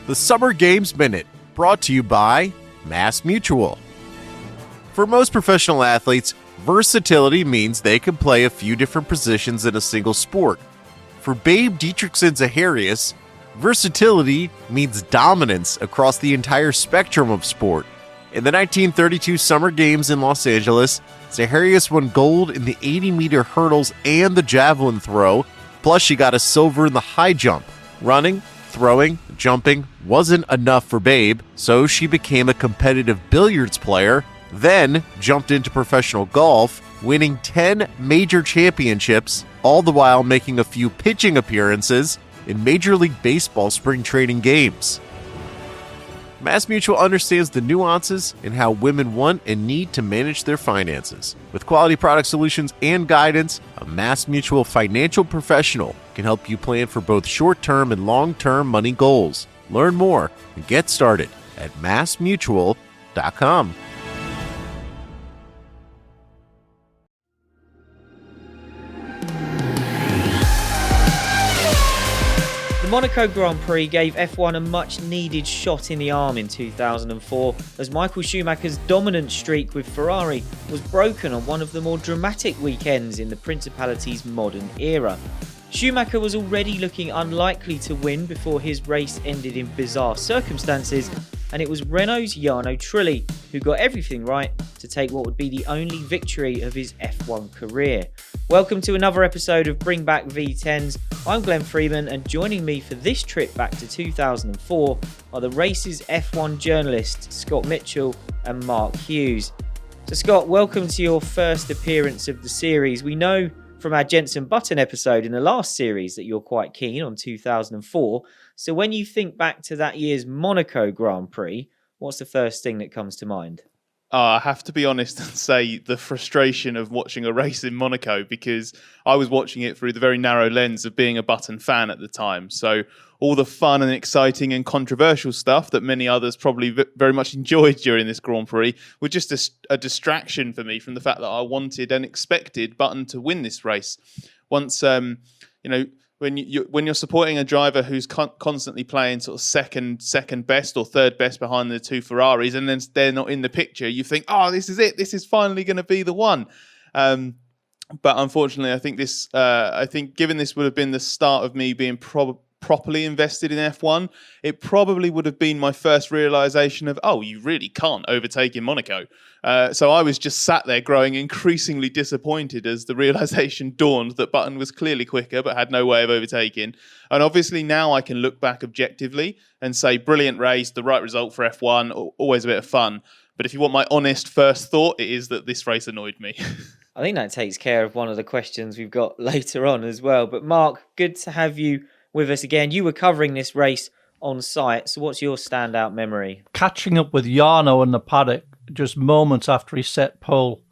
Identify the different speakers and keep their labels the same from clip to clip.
Speaker 1: The Summer Games Minute, brought to you by Mass Mutual. For most professional athletes, versatility means they can play a few different positions in a single sport. For Babe Dietrichson-Zaharias, versatility means dominance across the entire spectrum of sport. In the 1932 Summer Games in Los Angeles, Zaharias won gold in the 80-meter hurdles and the javelin throw, plus she got a silver in the high jump. Running, throwing, jumping wasn't enough for Babe, so she became a competitive billiards player, then jumped into professional golf, winning 10 major championships, all the while making a few pitching appearances in Major League Baseball spring training games. MassMutual understands the nuances in how women want and need to manage their finances. With quality product solutions and guidance, a MassMutual financial professional can help you plan for both short-term and long-term money goals. Learn more and get started at massmutual.com.
Speaker 2: The Monaco Grand Prix gave F1 a much-needed shot in the arm in 2004 as Michael Schumacher's dominant streak with Ferrari was broken on one of the more dramatic weekends in the Principality's modern era. Schumacher was already looking unlikely to win before his race ended in bizarre circumstances, and it was Renault's Jarno Trulli who got everything right to take what would be the only victory of his F1 career. Welcome to another episode of Bring Back V10s. I'm Glenn Freeman, and joining me for this trip back to 2004 are the race's F1 journalists Scott Mitchell and Mark Hughes. So Scott, welcome to your first appearance of the series. We know from our Jenson Button episode in the last series that you're quite keen on 2004. So when you think back to that year's Monaco Grand Prix, what's the first thing that comes to mind?
Speaker 3: I have to be honest and say the frustration of watching a race in Monaco, because I was watching it through the very narrow lens of being a Button fan at the time. So all the fun and exciting and controversial stuff that many others probably very much enjoyed during this Grand Prix were just a distraction for me from the fact that I wanted and expected Button to win this race. Once, when you're supporting a driver who's constantly playing sort of second best or third best behind the two Ferraris, and then they're not in the picture, you think, oh, this is it. This is finally going to be the one. But unfortunately, I think given this would have been the start of me being properly invested in F1, it probably would have been my first realization of, oh, you really can't overtake in Monaco. So I was just sat there growing increasingly disappointed as the realization dawned that Button was clearly quicker but had no way of overtaking. And obviously now I can look back objectively and say, brilliant race, the right result for F1, always a bit of fun. But if you want my honest first thought, it is that this race annoyed me.
Speaker 2: I think that takes care of one of the questions we've got later on as well. But Mark, good to have you with us again. You were covering this race on site, so what's your standout memory?
Speaker 4: Catching up with Jarno in the paddock just moments after he set pole,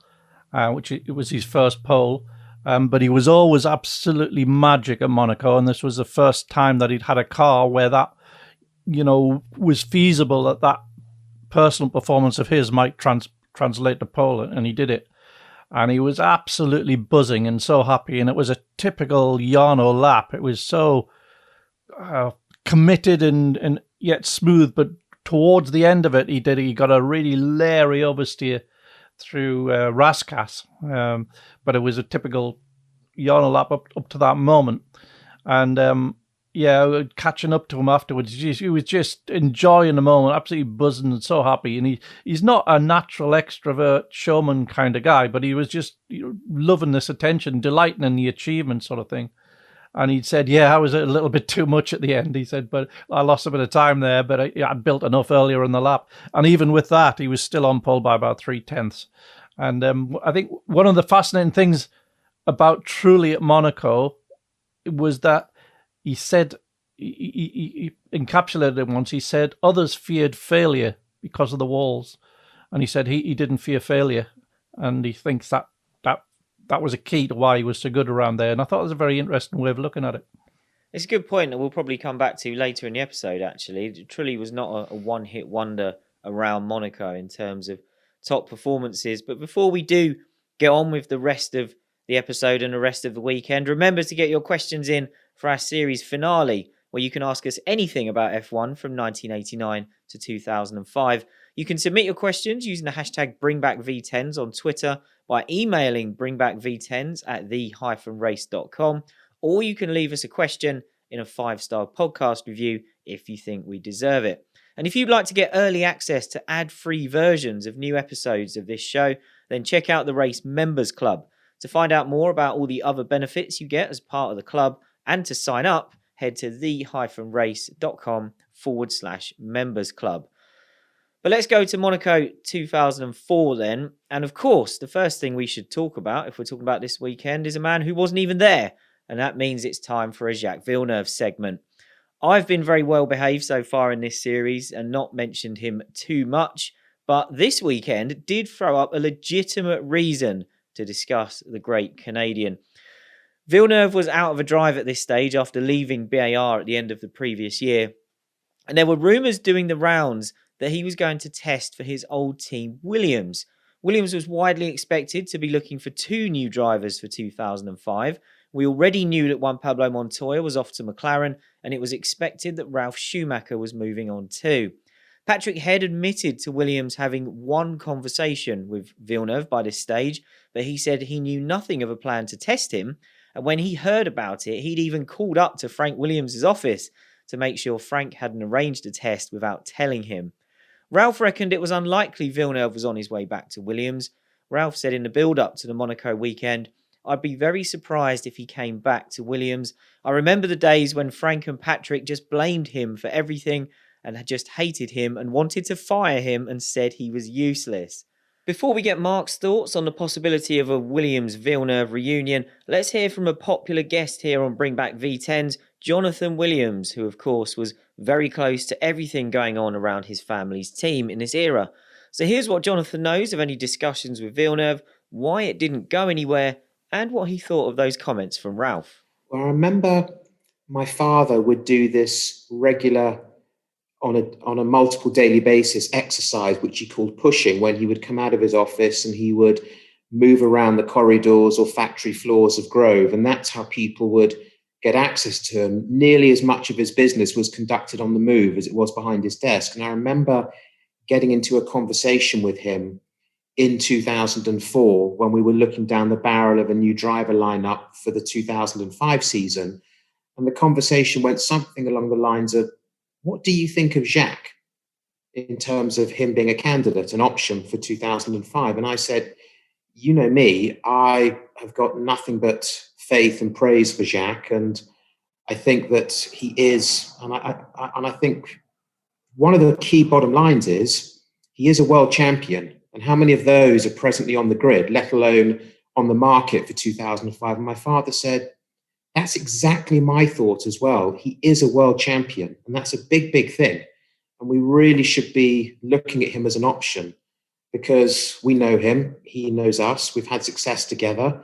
Speaker 4: which it was his first pole, but he was always absolutely magic at Monaco, and this was the first time that he'd had a car where that, was feasible, that personal performance of his might translate to pole, and he did it. And he was absolutely buzzing and so happy, and it was a typical Jarno lap. It was so committed and yet smooth, but towards the end of it, he got a really leery oversteer through Raskas, but it was a typical Jarno lap up to that moment. And catching up to him afterwards, he was just enjoying the moment, absolutely buzzing and so happy. And he's not a natural extrovert showman kind of guy, but he was just loving this attention, delighting in the achievement sort of thing. And he said, I was a little bit too much at the end. He said, but I lost a bit of time there, but I'd built enough earlier in the lap. And even with that, he was still on pole by about 3/10. And I think one of the fascinating things about Trulli at Monaco was that he said, he encapsulated it once, he said, others feared failure because of the walls. And he said he didn't fear failure. And he thinks that was a key to why he was so good around there. And I thought it was a very interesting way of looking at it.
Speaker 2: It's a good point that we'll probably come back to later in the episode, actually. Trulli was not a one-hit wonder around Monaco in terms of top performances. But before we do get on with the rest of the episode and the rest of the weekend, remember to get your questions in for our series finale, where you can ask us anything about F1 from 1989 to 2005. You can submit your questions using the hashtag BringBackV10s on Twitter, by emailing bringbackv10s@the-race.com, or you can leave us a question in a 5-star podcast review if you think we deserve it. And if you'd like to get early access to ad-free versions of new episodes of this show, then check out the Race Members Club. To find out more about all the other benefits you get as part of the club and to sign up, head to the-race.com/members club. But let's go to Monaco 2004 then. And of course, the first thing we should talk about, if we're talking about this weekend, is a man who wasn't even there. And that means it's time for a Jacques Villeneuve segment. I've been very well behaved so far in this series and not mentioned him too much. But this weekend did throw up a legitimate reason to discuss the great Canadian. Villeneuve was out of a drive at this stage after leaving BAR at the end of the previous year. And there were rumours doing the rounds that he was going to test for his old team Williams. Williams was widely expected to be looking for 2 new drivers for 2005. We already knew that Juan Pablo Montoya was off to McLaren, and it was expected that Ralf Schumacher was moving on too. Patrick Head admitted to Williams having one conversation with Villeneuve by this stage, but he said he knew nothing of a plan to test him, and when he heard about it, he'd even called up to Frank Williams' office to make sure Frank hadn't arranged a test without telling him. Ralf reckoned it was unlikely Villeneuve was on his way back to Williams. Ralf said in the build-up to the Monaco weekend, "I'd be very surprised if he came back to Williams. I remember the days when Frank and Patrick just blamed him for everything and had just hated him and wanted to fire him and said he was useless." Before we get Mark's thoughts on the possibility of a Williams-Villeneuve reunion, let's hear from a popular guest here on Bring Back V10s, Jonathan Williams, who of course was very close to everything going on around his family's team in this era. So here's what Jonathan knows of any discussions with Villeneuve, why it didn't go anywhere, and what he thought of those comments from Ralf.
Speaker 5: Well, I remember my father would do this regular, on a multiple daily basis, exercise, which he called pushing, when he would come out of his office and he would move around the corridors or factory floors of Grove. And that's how people would get access to him. Nearly as much of his business was conducted on the move as it was behind his desk. And I remember getting into a conversation with him in 2004 when we were looking down the barrel of a new driver lineup for the 2005 season. And the conversation went something along the lines of, "What do you think of Jacques in terms of him being a candidate, an option for 2005? And I said, "You know me, I have got nothing but faith and praise for Jacques. And I think that he is, and I think one of the key bottom lines is he is a world champion. And how many of those are presently on the grid, let alone on the market for 2005? And my father said, "That's exactly my thought as well. He is a world champion. And that's a big, big thing. And we really should be looking at him as an option because we know him. He knows us. We've had success together.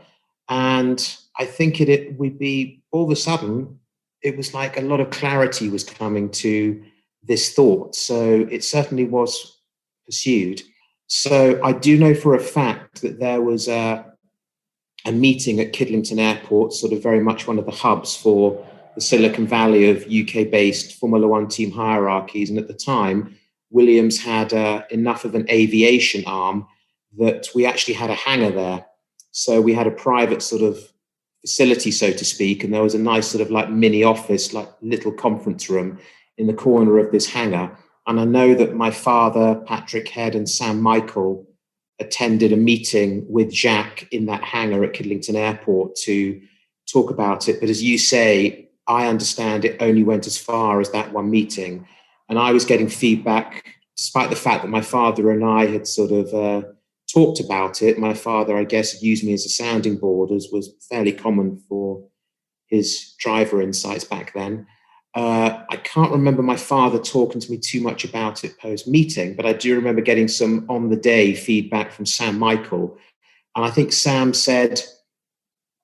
Speaker 5: And I think it would be all of a sudden, it was like a lot of clarity was coming to this thought. So it certainly was pursued. So I do know for a fact that there was a meeting at Kidlington Airport, sort of very much one of the hubs for the Silicon Valley of UK-based Formula One team hierarchies. And at the time, Williams had enough of an aviation arm that we actually had a hangar there. So we had a private sort of facility, so to speak, and there was a nice sort of like mini office, like little conference room in the corner of this hangar. And I know that my father, Patrick Head, and Sam Michael attended a meeting with Jacques in that hangar at Kidlington Airport to talk about it. But as you say, I understand it only went as far as that one meeting. And I was getting feedback, despite the fact that my father and I had sort of talked about it. My father, I guess, used me as a sounding board, as was fairly common for his driver insights back then. I can't remember my father talking to me too much about it post-meeting, but I do remember getting some on-the-day feedback from Sam Michael. And I think Sam said,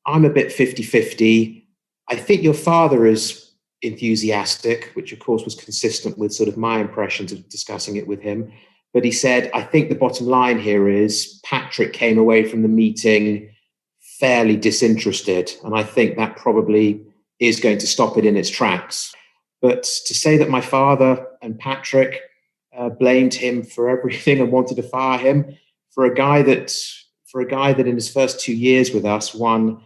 Speaker 5: "I'm a bit 50-50. I think your father is enthusiastic," which of course was consistent with sort of my impressions of discussing it with him. But he said, "I think the bottom line here is Patrick came away from the meeting fairly disinterested. And I think that probably is going to stop it in its tracks." But to say that my father and Patrick blamed him for everything and wanted to fire him, for a guy that in his first 2 years with us won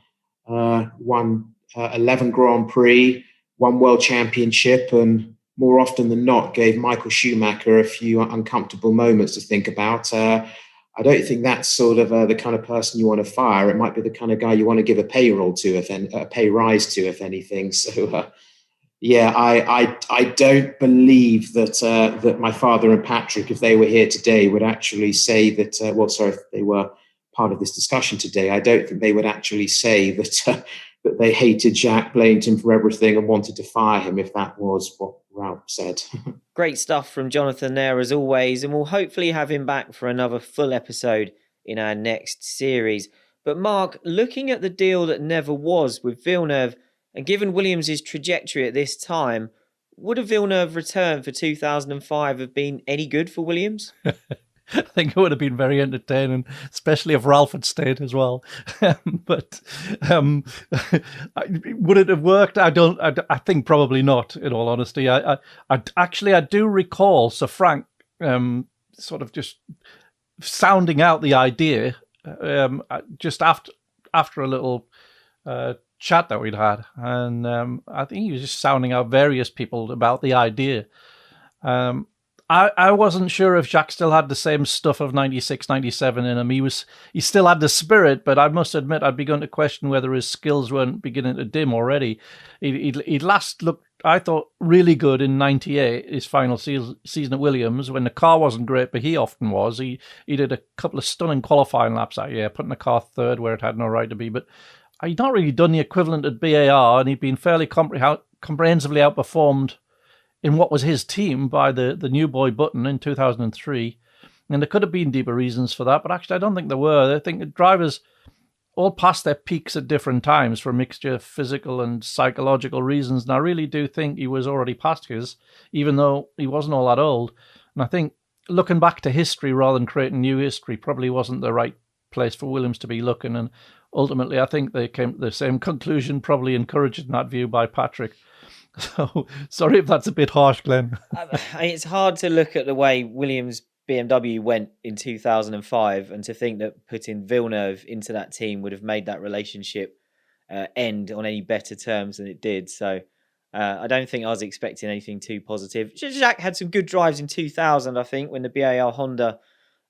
Speaker 5: 11 Grand Prix, one World Championship, and more often than not gave Michael Schumacher a few uncomfortable moments to think about. I don't think that's sort of the kind of person you want to fire. It might be the kind of guy you want to give a pay rise to, if anything. So, I don't believe that my father and Patrick, if they were here today, would actually say that. If they were part of this discussion today, I don't think they would actually say that that they hated Jacques, blamed him for everything, and wanted to fire him if that was what Ralf said.
Speaker 2: Great stuff from Jonathan there as always, and we'll hopefully have him back for another full episode in our next series. But Mark, looking at the deal that never was with Villeneuve, and given Williams' trajectory at this time, would a Villeneuve return for 2005 have been any good for Williams?
Speaker 4: I think it would have been very entertaining, especially if Ralf had stayed as well. But would it have worked? I think probably not, in all honesty. I do recall Sir Frank sort of just sounding out the idea just after a little chat that we'd had. And I think he was just sounding out various people about the idea. I wasn't sure if Jacques still had the same stuff of 96, 97 in him. He still had the spirit, but I must admit I'd begun to question whether his skills weren't beginning to dim already. He'd last looked, I thought, really good in 98, his final season at Williams, when the car wasn't great, but he often was. He did a couple of stunning qualifying laps that year, putting the car third where it had no right to be. But he'd not really done the equivalent at BAR, and he'd been fairly comprehensively outperformed in what was his team by the new boy Button in 2003. And there could have been deeper reasons for that, but actually I don't think there were. I think the drivers all passed their peaks at different times for a mixture of physical and psychological reasons. And I really do think he was already past his, even though he wasn't all that old. And I think looking back to history rather than creating new history probably wasn't the right place for Williams to be looking. And ultimately, I think they came to the same conclusion, probably encouraged in that view by Patrick. So sorry if that's a bit harsh, Glenn.
Speaker 2: It's hard to look at the way Williams BMW went in 2005 and to think that putting Villeneuve into that team would have made that relationship end on any better terms than it did. So I don't think I was expecting anything too positive. Jacques had some good drives in 2000, I think, when the BAR Honda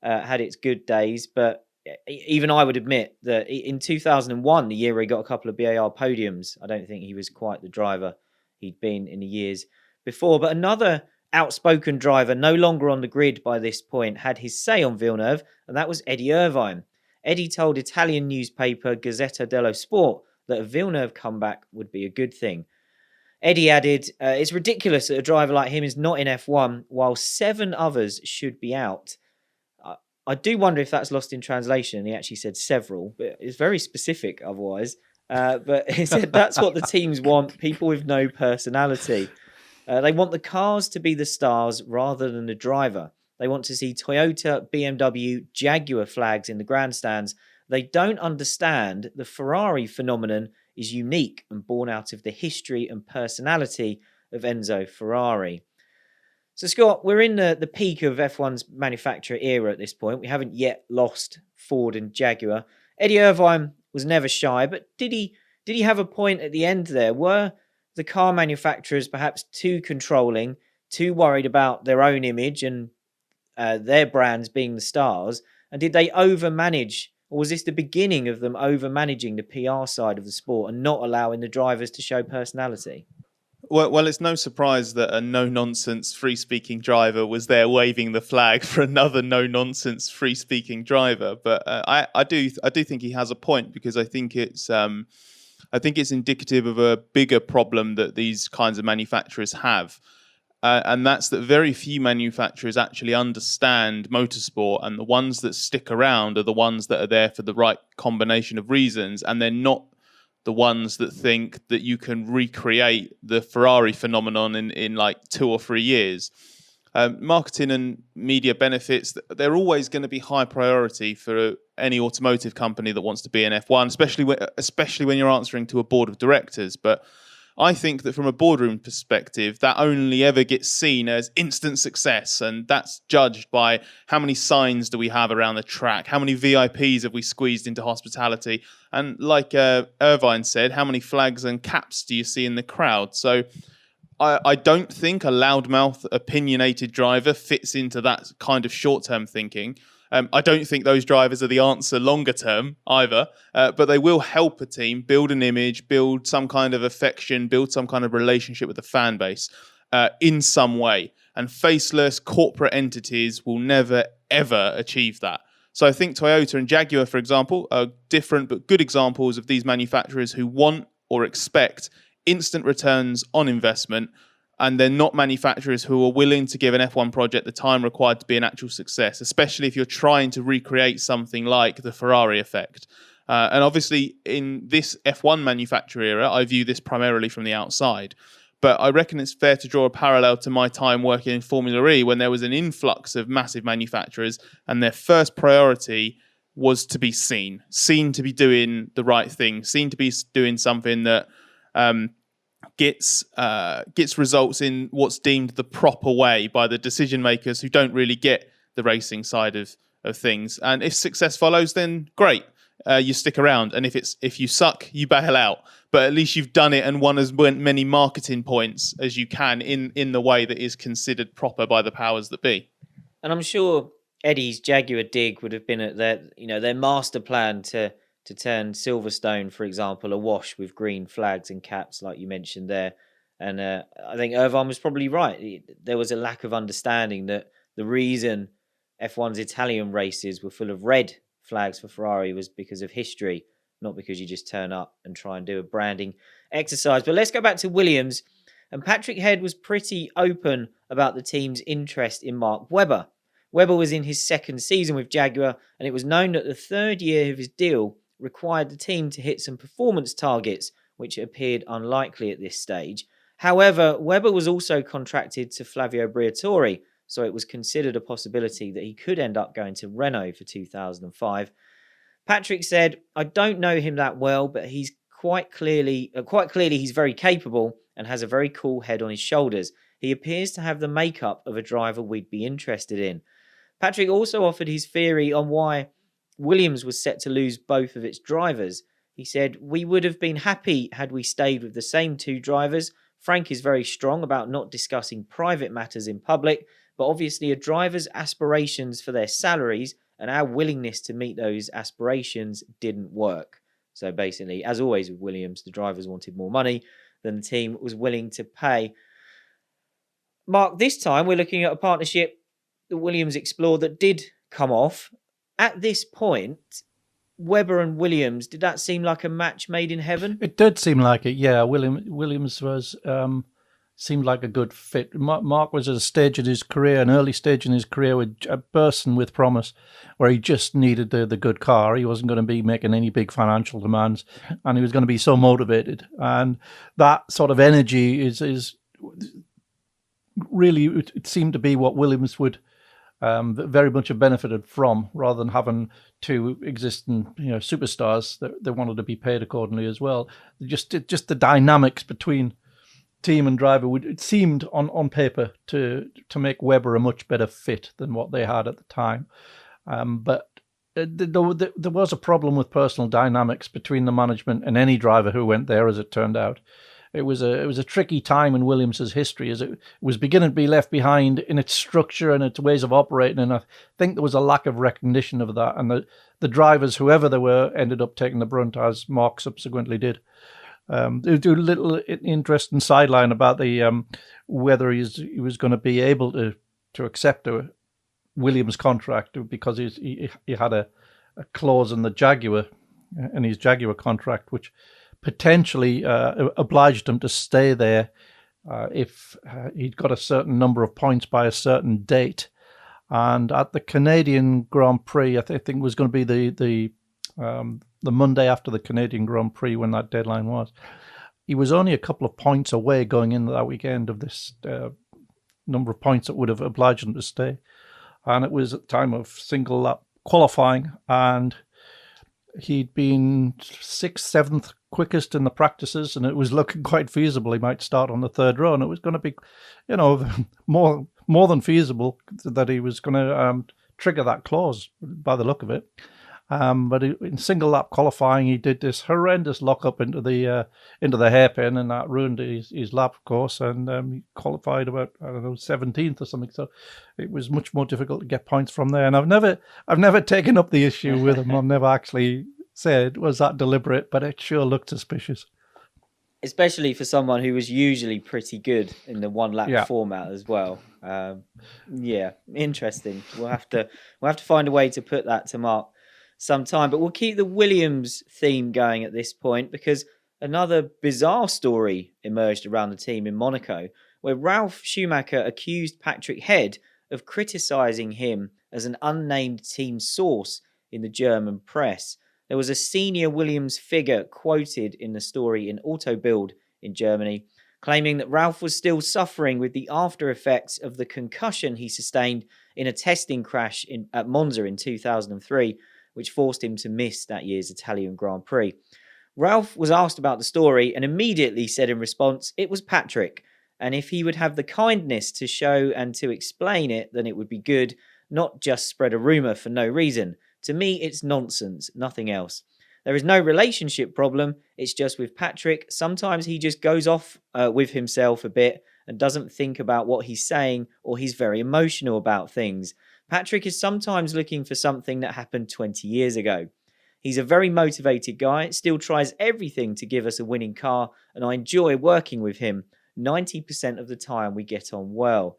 Speaker 2: had its good days. But even I would admit that in 2001, the year where he got a couple of BAR podiums, I don't think he was quite the driver he'd been in the years before. But another outspoken driver, no longer on the grid by this point, had his say on Villeneuve, and that was Eddie Irvine. Eddie told Italian newspaper Gazzetta dello Sport that a Villeneuve comeback would be a good thing. Eddie added, it's ridiculous that a driver like him is not in F1 while 7 others should be out. I do wonder if that's lost in translation. He actually said several, but it's very specific otherwise. But he said that's what the teams want, people with no personality. They want the cars to be the stars rather than the driver. They want to see Toyota, BMW, Jaguar flags in the grandstands. They don't understand the Ferrari phenomenon is unique and born out of the history and personality of Enzo Ferrari. So, Scott, we're in the peak of F1's manufacturer era at this point. We haven't yet lost Ford and Jaguar. Eddie Irvine was never shy, but did he have a point at the end there? Were the car manufacturers perhaps too controlling, too worried about their own image and their brands being the stars? And did they overmanage, or was this the beginning of them overmanaging the PR side of the sport and not allowing the drivers to show personality?
Speaker 3: Well, it's no surprise that a no-nonsense free-speaking driver was there waving the flag for another no-nonsense free-speaking driver. But I do think he has a point, because I think it's indicative of a bigger problem that these kinds of manufacturers have, and that's that very few manufacturers actually understand motorsport, and the ones that stick around are the ones that are there for the right combination of reasons, and they're not the ones that think that you can recreate the Ferrari phenomenon in like 2 or 3 years. Marketing and media benefits, they're always going to be high priority for any automotive company that wants to be in F1, especially when you're answering to a board of directors. But I think that from a boardroom perspective, that only ever gets seen as instant success. And that's judged by how many signs do we have around the track? How many VIPs have we squeezed into hospitality? And like Irvine said, how many flags and caps do you see in the crowd? So I don't think a loudmouth, opinionated driver fits into that kind of short-term thinking. I don't think those drivers are the answer longer term either, but they will help a team build an image, build some kind of affection, build some kind of relationship with the fan base in some way. And faceless corporate entities will never, ever achieve that. So I think Toyota and Jaguar, for example, are different but good examples of these manufacturers who want or expect instant returns on investment, and they're not manufacturers who are willing to give an F1 project the time required to be an actual success, especially if you're trying to recreate something like the Ferrari effect. And obviously, in this F1 manufacturer era, I view this primarily from the outside. But I reckon it's fair to draw a parallel to my time working in Formula E, when there was an influx of massive manufacturers, and their first priority was to be seen to be doing the right thing, seen to be doing something that gets results in what's deemed the proper way by the decision makers who don't really get the racing side of things. And if success follows, then great, you stick around. And if you suck, you bail out. But at least you've done it and won as many marketing points as you can in the way that is considered proper by the powers that be.
Speaker 2: And I'm sure Eddie's Jaguar dig would have been at their master plan to turn Silverstone, for example, awash with green flags and caps, like you mentioned there. And I think Irvine was probably right. There was a lack of understanding that the reason F1's Italian races were full of red flags for Ferrari was because of history, not because you just turn up and try and do a branding exercise. But let's go back to Williams. And Patrick Head was pretty open about the team's interest in Mark Webber. Webber was in his second season with Jaguar, and it was known that the third year of his deal required the team to hit some performance targets, which appeared unlikely at this stage. However, Webber was also contracted to Flavio Briatore, so it was considered a possibility that he could end up going to Renault for 2005. Patrick said, "I don't know him that well, but he's quite clearly he's very capable and has a very cool head on his shoulders. He appears to have the makeup of a driver we'd be interested in." Patrick also offered his theory on why Williams was set to lose both of its drivers. He said, "We would have been happy had we stayed with the same two drivers. Frank is very strong about not discussing private matters in public, but obviously a driver's aspirations for their salaries and our willingness to meet those aspirations didn't work." So basically, as always with Williams, the drivers wanted more money than the team was willing to pay. Mark, this time we're looking at a partnership that Williams explored that did come off. At this point, Webber and Williams, did that seem like a match made in heaven?
Speaker 4: It did seem like it, yeah. Williams was seemed like a good fit. Mark was at a stage in his career, an early stage in his career, with bursting with promise, where he just needed the good car. He wasn't going to be making any big financial demands, and he was going to be so motivated. And that sort of energy is really, it seemed to be what Williams would very much have benefited from, rather than having two existing superstars that they wanted to be paid accordingly as well. Just the dynamics between team and driver it seemed on paper to make Webber a much better fit than what they had at the time. But there was a problem with personal dynamics between the management and any driver who went there, as it turned out. It was a tricky time in Williams's history, as it was beginning to be left behind in its structure and its ways of operating. And I think there was a lack of recognition of that. And the drivers, whoever they were, ended up taking the brunt, as Mark subsequently did. They do a little interesting sideline about the whether he was going to be able to accept a Williams contract, because he had a clause in the Jaguar, in his Jaguar contract, which potentially obliged him to stay there if he'd got a certain number of points by a certain date. And at the Canadian Grand Prix, I think it was going to be the Monday after the Canadian Grand Prix, when that deadline was, he was only a couple of points away going into that weekend of this number of points that would have obliged him to stay. And it was at the time of single lap qualifying, and he'd been 6th, 7th quickest in the practices, and it was looking quite feasible he might start on the third row, and it was going to be, more than feasible that he was going to trigger that clause by the look of it. But in single lap qualifying, he did this horrendous lockup into the hairpin, and that ruined his lap, of course. And he qualified about 17th or something. So it was much more difficult to get points from there. And I've never taken up the issue with him. I've never actually said was that deliberate, but it sure looked suspicious.
Speaker 2: Especially for someone who was usually pretty good in the one lap format as well. Interesting. We'll have to find a way to put that to mark sometime, but we'll keep the Williams theme going at this point because another bizarre story emerged around the team in Monaco, where Ralf Schumacher accused Patrick Head of criticising him as an unnamed team source in the German press. There was a senior Williams figure quoted in the story in Auto Bild in Germany, claiming that Ralf was still suffering with the after effects of the concussion he sustained in a testing crash at Monza in 2003, which forced him to miss that year's Italian Grand Prix. Ralf was asked about the story and immediately said in response, it was Patrick, and if he would have the kindness to show and to explain it, then it would be good, not just spread a rumour for no reason. To me, it's nonsense, nothing else. There is no relationship problem, it's just with Patrick. Sometimes he just goes off with himself a bit and doesn't think about what he's saying, or he's very emotional about things. Patrick is sometimes looking for something that happened 20 years ago. He's a very motivated guy, still tries everything to give us a winning car, and I enjoy working with him. 90% of the time we get on well.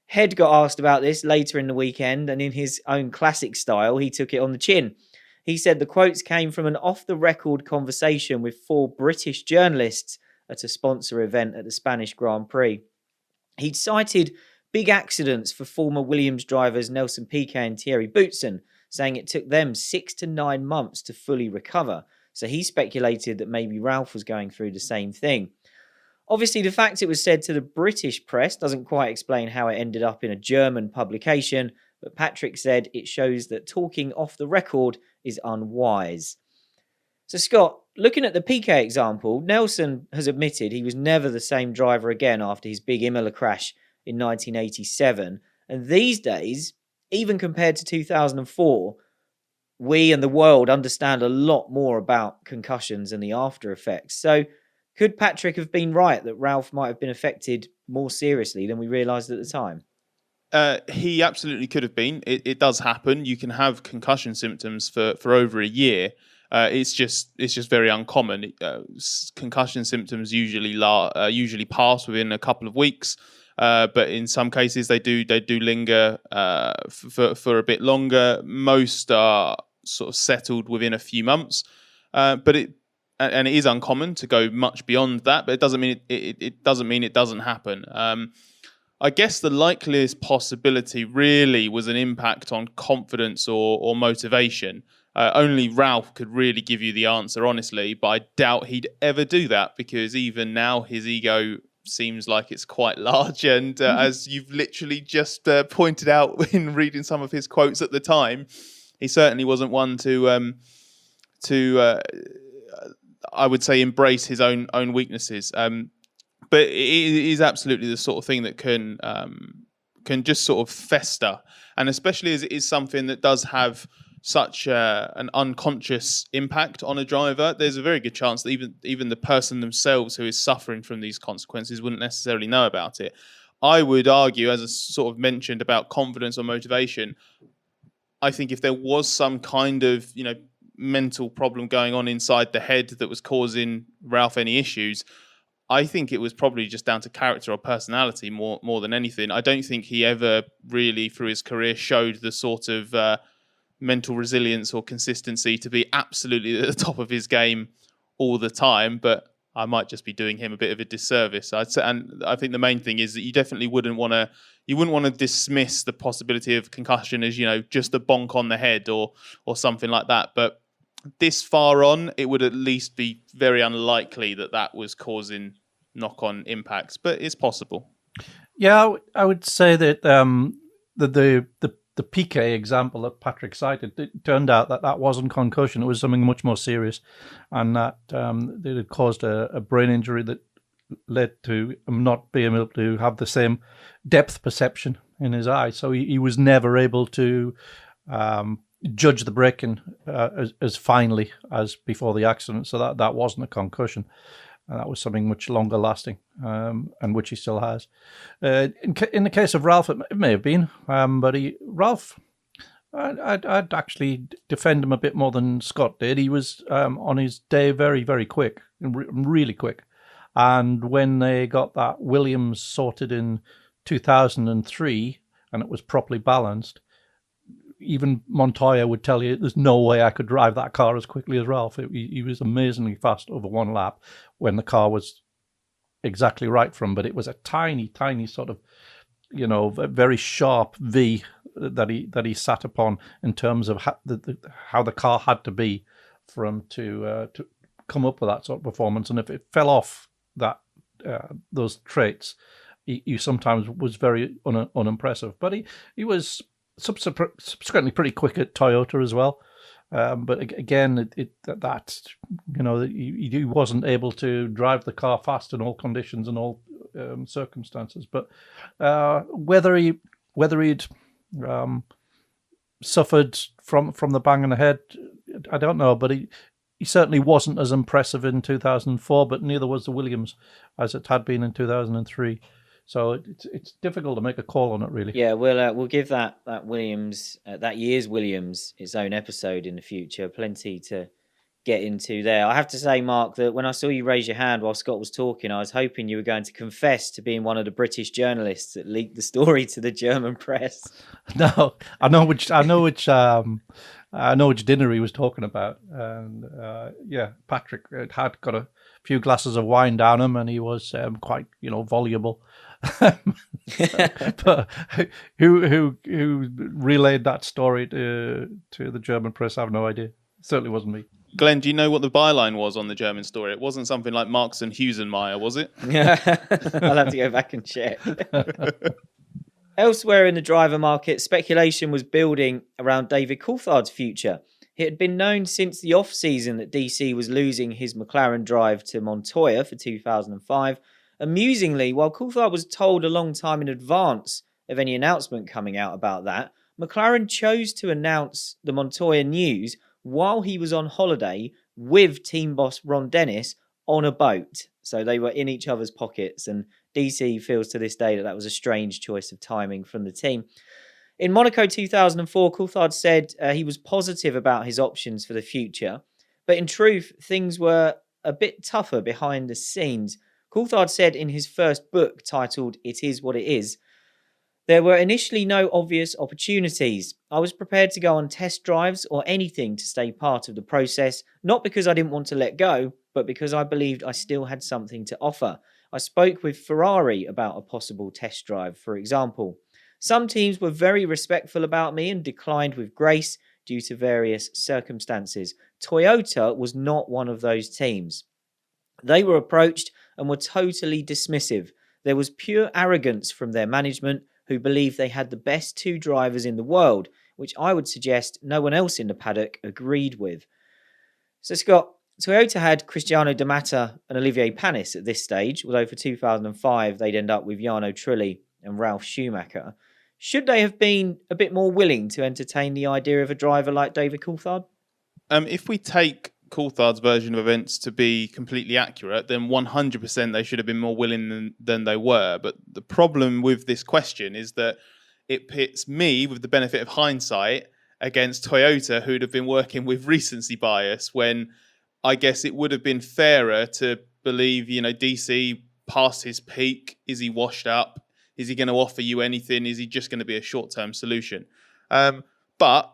Speaker 2: Head got asked about this later in the weekend, and in his own classic style, he took it on the chin. He said the quotes came from an off-the-record conversation with 4 British journalists at a sponsor event at the Spanish Grand Prix. He'd cited big accidents for former Williams drivers Nelson Piquet and Thierry Boutsen, saying it took them 6 to 9 months to fully recover. So he speculated that maybe Ralf was going through the same thing. Obviously, the fact it was said to the British press doesn't quite explain how it ended up in a German publication, but Patrick said it shows that talking off the record is unwise. So Scott, looking at the Piquet example, Nelson has admitted he was never the same driver again after his big Imola crash in 1987. And these days, even compared to 2004, we and the world understand a lot more about concussions and the after effects. So could Patrick have been right that Ralf might have been affected more seriously than we realised at the time?
Speaker 3: He absolutely could have been. It does happen. You can have concussion symptoms for over a year. It's just very uncommon. Concussion symptoms usually pass within a couple of weeks. But in some cases they do linger for a bit longer. Most are sort of settled within a few months, but it is uncommon to go much beyond that. But it doesn't mean it doesn't happen. I guess the likeliest possibility really was an impact on confidence or motivation. Only Ralf could really give you the answer, honestly. But I doubt he'd ever do that because even now his ego seems like it's quite large, and as you've literally just pointed out in reading some of his quotes at the time, he certainly wasn't one to I would say embrace his own weaknesses. But it is absolutely the sort of thing that can just sort of fester, and especially as it is something that does have such an unconscious impact on a driver, there's a very good chance that even the person themselves who is suffering from these consequences wouldn't necessarily know about it. I would argue, as I sort of mentioned about confidence or motivation, I think if there was some kind of mental problem going on inside the head that was causing Ralf any issues, I think it was probably just down to character or personality more than anything. I don't think he ever really, through his career, showed the sort of mental resilience or consistency to be absolutely at the top of his game all the time. But I might just be doing him a bit of a disservice. And I think the main thing is that you definitely wouldn't want to dismiss the possibility of concussion as just a bonk on the head or something like that. But this far on, it would at least be very unlikely that was causing knock-on impacts, but it's possible.
Speaker 4: Yeah, I would say that the the Piquet example that Patrick cited, it turned out that wasn't concussion. It was something much more serious, and that it had caused a brain injury that led to him not being able to have the same depth perception in his eye. So he was never able to judge the braking as finely as before the accident. So that wasn't a concussion. And that was something much longer lasting, and which he still has. In the case of Ralf, it may have been, but Ralf, I'd actually defend him a bit more than Scott did. He was on his day very, very quick, really quick. And when they got that Williams sorted in 2003 and it was properly balanced, even Montoya would tell you there's no way I could drive that car as quickly as Ralf. He was amazingly fast over one lap when the car was exactly right for him, but it was a tiny, tiny sort of, very sharp V that he sat upon in terms of how the car had to be for him to come up with that sort of performance. And if it fell off those traits, he sometimes was very unimpressive. But he was subsequently pretty quick at Toyota as well. But again, he wasn't able to drive the car fast in all conditions and all circumstances. But whether he'd suffered from the bang on the head, I don't know. But he certainly wasn't as impressive in 2004. But neither was the Williams as it had been in 2003. So it's difficult to make a call on it, really.
Speaker 2: Yeah, we'll give that Williams, that year's Williams, its own episode in the future. Plenty to get into there. I have to say, Mark, that when I saw you raise your hand while Scott was talking, I was hoping you were going to confess to being one of the British journalists that leaked the story to the German press.
Speaker 4: No, I know which dinner he was talking about, and Patrick had got a few glasses of wine down him, and he was quite voluble. But who relayed that story to the German press? I have no idea. It certainly wasn't me.
Speaker 3: Glenn, do you know what the byline was on the German story? It wasn't something like Marx and Hughes and Meyer, was it?
Speaker 2: Yeah, I'll have to go back and check. Elsewhere in the driver market, speculation was building around David Coulthard's future. It had been known since the off-season that DC was losing his McLaren drive to Montoya for 2005. Amusingly, while Coulthard was told a long time in advance of any announcement coming out about that, McLaren chose to announce the Montoya news while he was on holiday with team boss Ron Dennis on a boat. So they were in each other's pockets, and DC feels to this day that was a strange choice of timing from the team. In Monaco 2004, Coulthard said he was positive about his options for the future, but in truth, things were a bit tougher behind the scenes. Coulthard said in his first book, titled It Is What It Is, "There were initially no obvious opportunities. I was prepared to go on test drives or anything to stay part of the process, not because I didn't want to let go, but because I believed I still had something to offer. I spoke with Ferrari about a possible test drive, for example. Some teams were very respectful about me and declined with grace due to various circumstances. Toyota was not one of those teams. They were approached and were totally dismissive. There was pure arrogance from their management, who believed they had the best two drivers in the world, which I would suggest no one else in the paddock agreed with." So, Scott, Toyota had Cristiano D'Amata and Olivier Panis at this stage, although for 2005 they'd end up with Jarno Trulli and Ralf Schumacher. Should they have been a bit more willing to entertain the idea of a driver like David Coulthard?
Speaker 3: If we take Coulthard's version of events to be completely accurate, then 100% they should have been more willing than they were. But the problem with this question is that it pits me, with the benefit of hindsight, against Toyota, who'd have been working with recency bias, when I guess it would have been fairer to believe, DC past his peak. Is he washed up? Is he going to offer you anything? Is he just going to be a short-term solution? But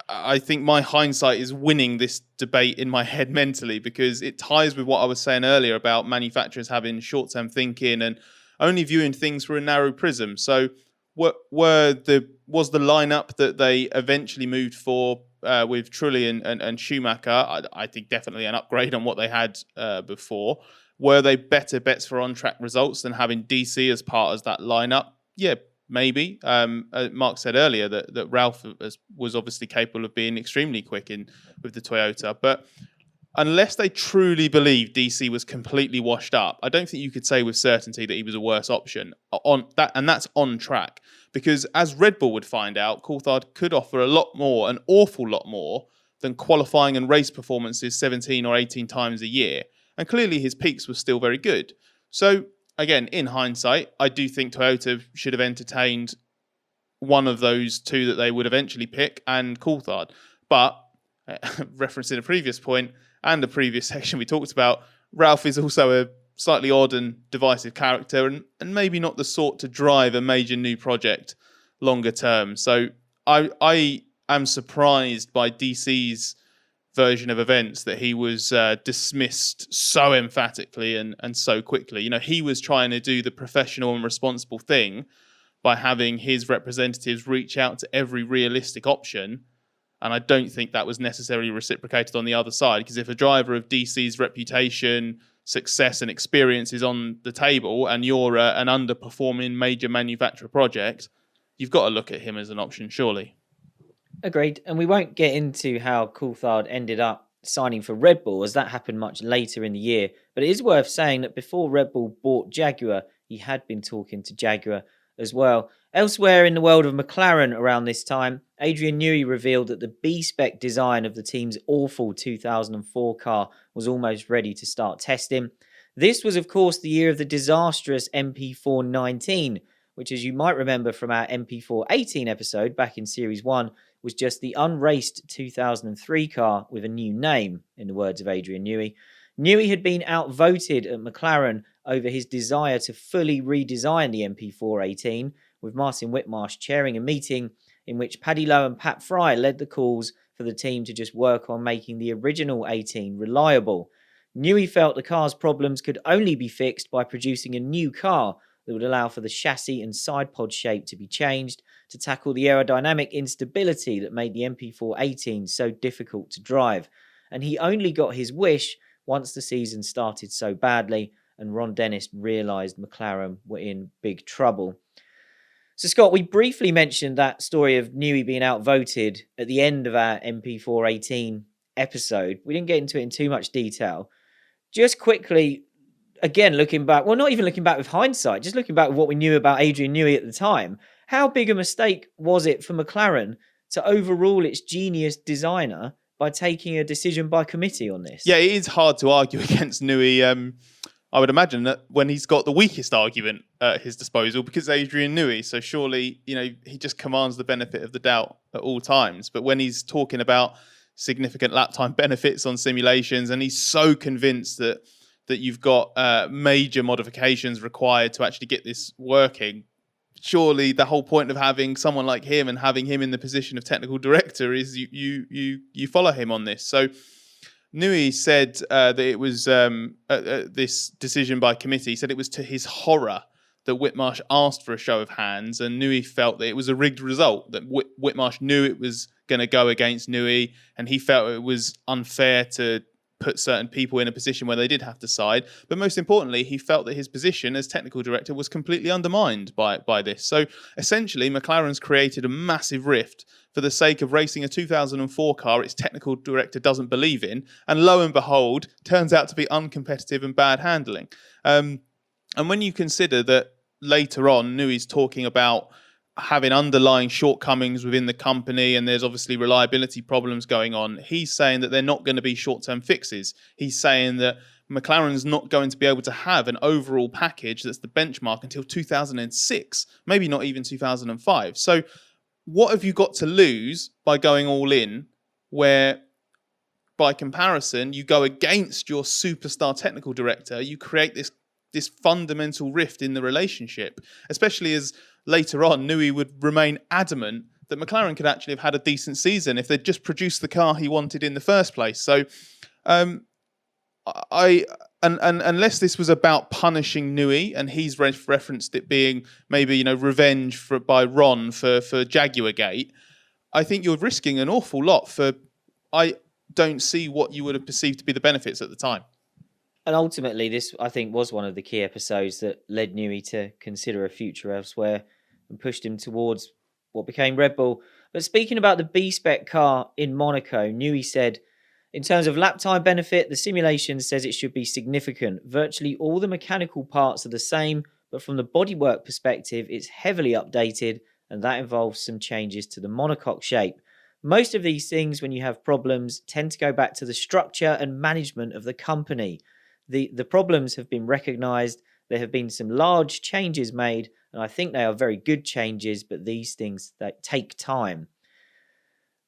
Speaker 3: I think my hindsight is winning this debate in my head mentally, because it ties with what I was saying earlier about manufacturers having short-term thinking and only viewing things through a narrow prism. So was the lineup that they eventually moved for with Trulli and Schumacher, I think definitely an upgrade on what they had before. Were they better bets for on-track results than having DC as part of that lineup? Yeah, maybe. Mark said earlier that Ralf was obviously capable of being extremely quick with the Toyota, but unless they truly believe DC was completely washed up, I don't think you could say with certainty that he was a worse option on that, and that's on track. Because as Red Bull would find out, Coulthard could offer a lot more, an awful lot more, than qualifying and race performances 17 or 18 times a year. And clearly his peaks were still very good. So again, in hindsight, I do think Toyota should have entertained one of those two that they would eventually pick and Coulthard. But referencing a previous point and the previous section we talked about, Ralf is also a slightly odd and divisive character and maybe not the sort to drive a major new project longer term. So I am surprised by DC's version of events that he was dismissed so emphatically and so quickly. You know, he was trying to do the professional and responsible thing by having his representatives reach out to every realistic option. And I don't think that was necessarily reciprocated on the other side, because if a driver of DC's reputation, success and experience is on the table and you're an underperforming major manufacturer project, you've got to look at him as an option, surely.
Speaker 2: Agreed. And we won't get into how Coulthard ended up signing for Red Bull, as that happened much later in the year. But it is worth saying that before Red Bull bought Jaguar, he had been talking to Jaguar as well. Elsewhere in the world of McLaren around this time, Adrian Newey revealed that the B-spec design of the team's awful 2004 car was almost ready to start testing. This was, of course, the year of the disastrous MP4-19, which, as you might remember from our MP4-18 episode back in Series 1, was just the unraced 2003 car with a new name, in the words of Adrian Newey. Newey had been outvoted at McLaren over his desire to fully redesign the MP4-18, with Martin Whitmarsh chairing a meeting in which Paddy Lowe and Pat Fry led the calls for the team to just work on making the original 18 reliable. Newey felt the car's problems could only be fixed by producing a new car that would allow for the chassis and side pod shape to be changed to tackle the aerodynamic instability that made the MP4-18 so difficult to drive. And he only got his wish once the season started so badly and Ron Dennis realised McLaren were in big trouble. So, Scott, we briefly mentioned that story of Newey being outvoted at the end of our MP4-18 episode. We didn't get into it in too much detail. Just quickly, again, looking back, well, not even looking back with hindsight, just looking back with what we knew about Adrian Newey at the time, how big a mistake was it for McLaren to overrule its genius designer by taking a decision by committee on this?
Speaker 3: Yeah, it is hard to argue against Newey. I would imagine that when he's got the weakest argument at his disposal, because Adrian Newey, so surely, you know, he just commands the benefit of the doubt at all times. But when he's talking about significant lap time benefits on simulations, and he's so convinced that you've got major modifications required to actually get this working, surely the whole point of having someone like him and having him in the position of technical director is you follow him on this. So Newey said that it was this decision by committee. He said it was to his horror that Whitmarsh asked for a show of hands, and Newey felt that it was a rigged result, that Whitmarsh knew it was going to go against Newey, and he felt it was unfair to put certain people in a position where they did have to side. But most importantly, he felt that his position as technical director was completely undermined by this. So essentially, McLaren's created a massive rift for the sake of racing a 2004 car its technical director doesn't believe in, and lo and behold, turns out to be uncompetitive and bad handling. And when you consider that later on, Newey's talking about having underlying shortcomings within the company, and there's obviously reliability problems going on, he's saying that they're not going to be short-term fixes. He's saying that McLaren's not going to be able to have an overall package that's the benchmark until 2006, maybe not even 2005. So what have you got to lose by going all in, where by comparison you go against your superstar technical director? You create this fundamental rift in the relationship, especially as later on Newey would remain adamant that McLaren could actually have had a decent season if they'd just produced the car he wanted in the first place. So unless this was about punishing Newey, and he's referenced it being maybe, you know, revenge by Ron for Jaguar Gate, I think you're risking an awful lot for, I don't see what you would have perceived to be the benefits at the time.
Speaker 2: And ultimately, this, I think, was one of the key episodes that led Newey to consider a future elsewhere. and pushed him towards what became Red Bull. But speaking about the B-spec car in Monaco, Newey said, in terms of lap time benefit, the simulation says it should be significant. Virtually all the mechanical parts are the same, but from the bodywork perspective, it's heavily updated, and that involves some changes to the monocoque shape. Most of these things, when you have problems, tend to go back to the structure and management of the company. The problems have been recognised. There have been some large changes made, and I think they are very good changes, but these things that take time.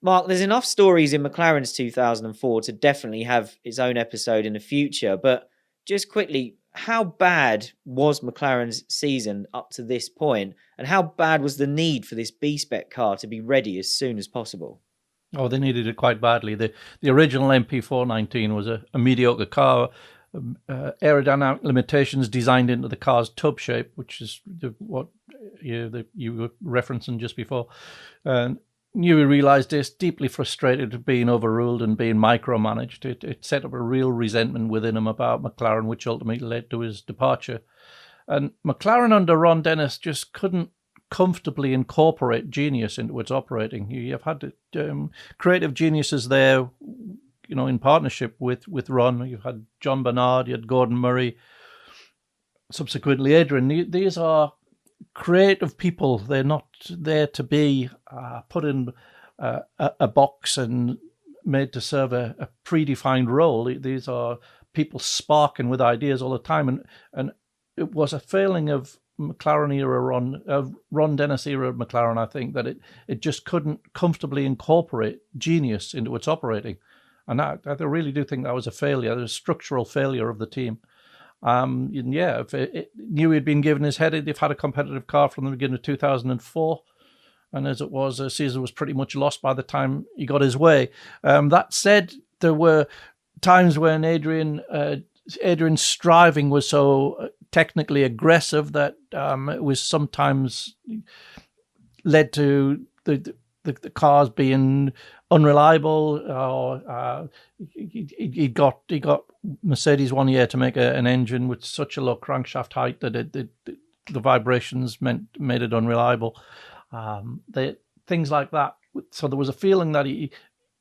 Speaker 2: Mark, there's enough stories in McLaren's 2004 to definitely have its own episode in the future, but just quickly, how bad was McLaren's season up to this point, and how bad was the need for this B-spec car to be ready as soon as possible?
Speaker 4: Oh, they needed it quite badly. The original MP419 was a mediocre car, aerodynamic limitations designed into the car's tub shape, which is what you were referencing just before. Newey realised this, deeply frustrated at being overruled and being micromanaged. It set up a real resentment within him about McLaren, which ultimately led to his departure. And McLaren under Ron Dennis just couldn't comfortably incorporate genius into its operating. You've had creative geniuses there, in partnership with Ron. You've had John Bernard, you had Gordon Murray, subsequently Adrian. These are creative people. They're not there to be put in a box and made to serve a predefined role. These are people sparking with ideas all the time, and it was a failing of McLaren era Ron Dennis era McLaren, I think, that it just couldn't comfortably incorporate genius into its operating, and I really do think that was a failure. There's a structural failure of the team. If it knew he'd been given his head, they've had a competitive car from the beginning of 2004. And as it was, the season was pretty much lost by the time he got his way. That said, there were times when Adrian's striving was so technically aggressive that it was sometimes led to the cars being unreliable. Or he got Mercedes one year to make an engine with such a low crankshaft height that the vibrations made it unreliable. Things like that. So there was a feeling that he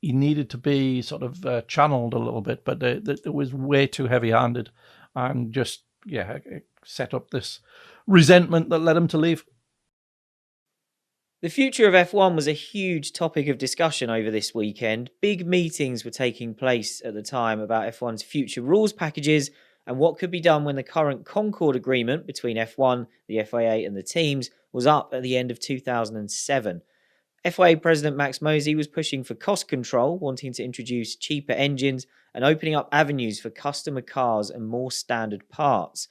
Speaker 4: needed to be sort of channeled a little bit, but it was way too heavy-handed, and just it set up this resentment that led him to leave.
Speaker 2: The future of F1 was a huge topic of discussion over this weekend. Big meetings were taking place at the time about F1's future rules packages and what could be done when the current Concord agreement between F1, the FIA and the teams was up at the end of 2007. FIA President Max Mosey was pushing for cost control, wanting to introduce cheaper engines and opening up avenues for customer cars and more standard parts.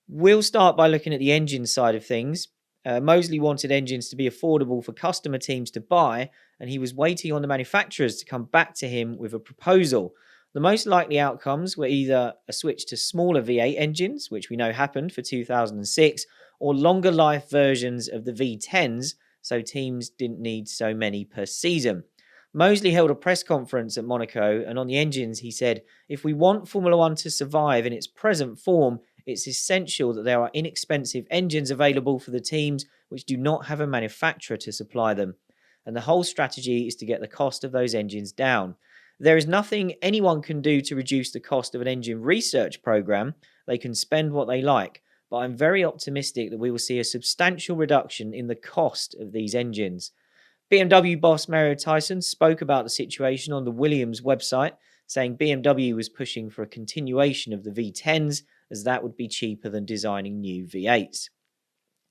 Speaker 2: We'll start by looking at the engine side of things. Mosley wanted engines to be affordable for customer teams to buy, and he was waiting on the manufacturers to come back to him with a proposal. The most likely outcomes were either a switch to smaller V8 engines, which we know happened for 2006, or longer life versions of the V10s, so teams didn't need so many per season. Mosley held a press conference at Monaco, and on the engines he said, "If we want Formula One to survive in its present form, it's essential that there are inexpensive engines available for the teams which do not have a manufacturer to supply them. And the whole strategy is to get the cost of those engines down. There is nothing anyone can do to reduce the cost of an engine research program. They can spend what they like, but I'm very optimistic that we will see a substantial reduction in the cost of these engines." BMW boss Mario Tyson spoke about the situation on the Williams website, saying BMW was pushing for a continuation of the V10s, as that would be cheaper than designing new V8s.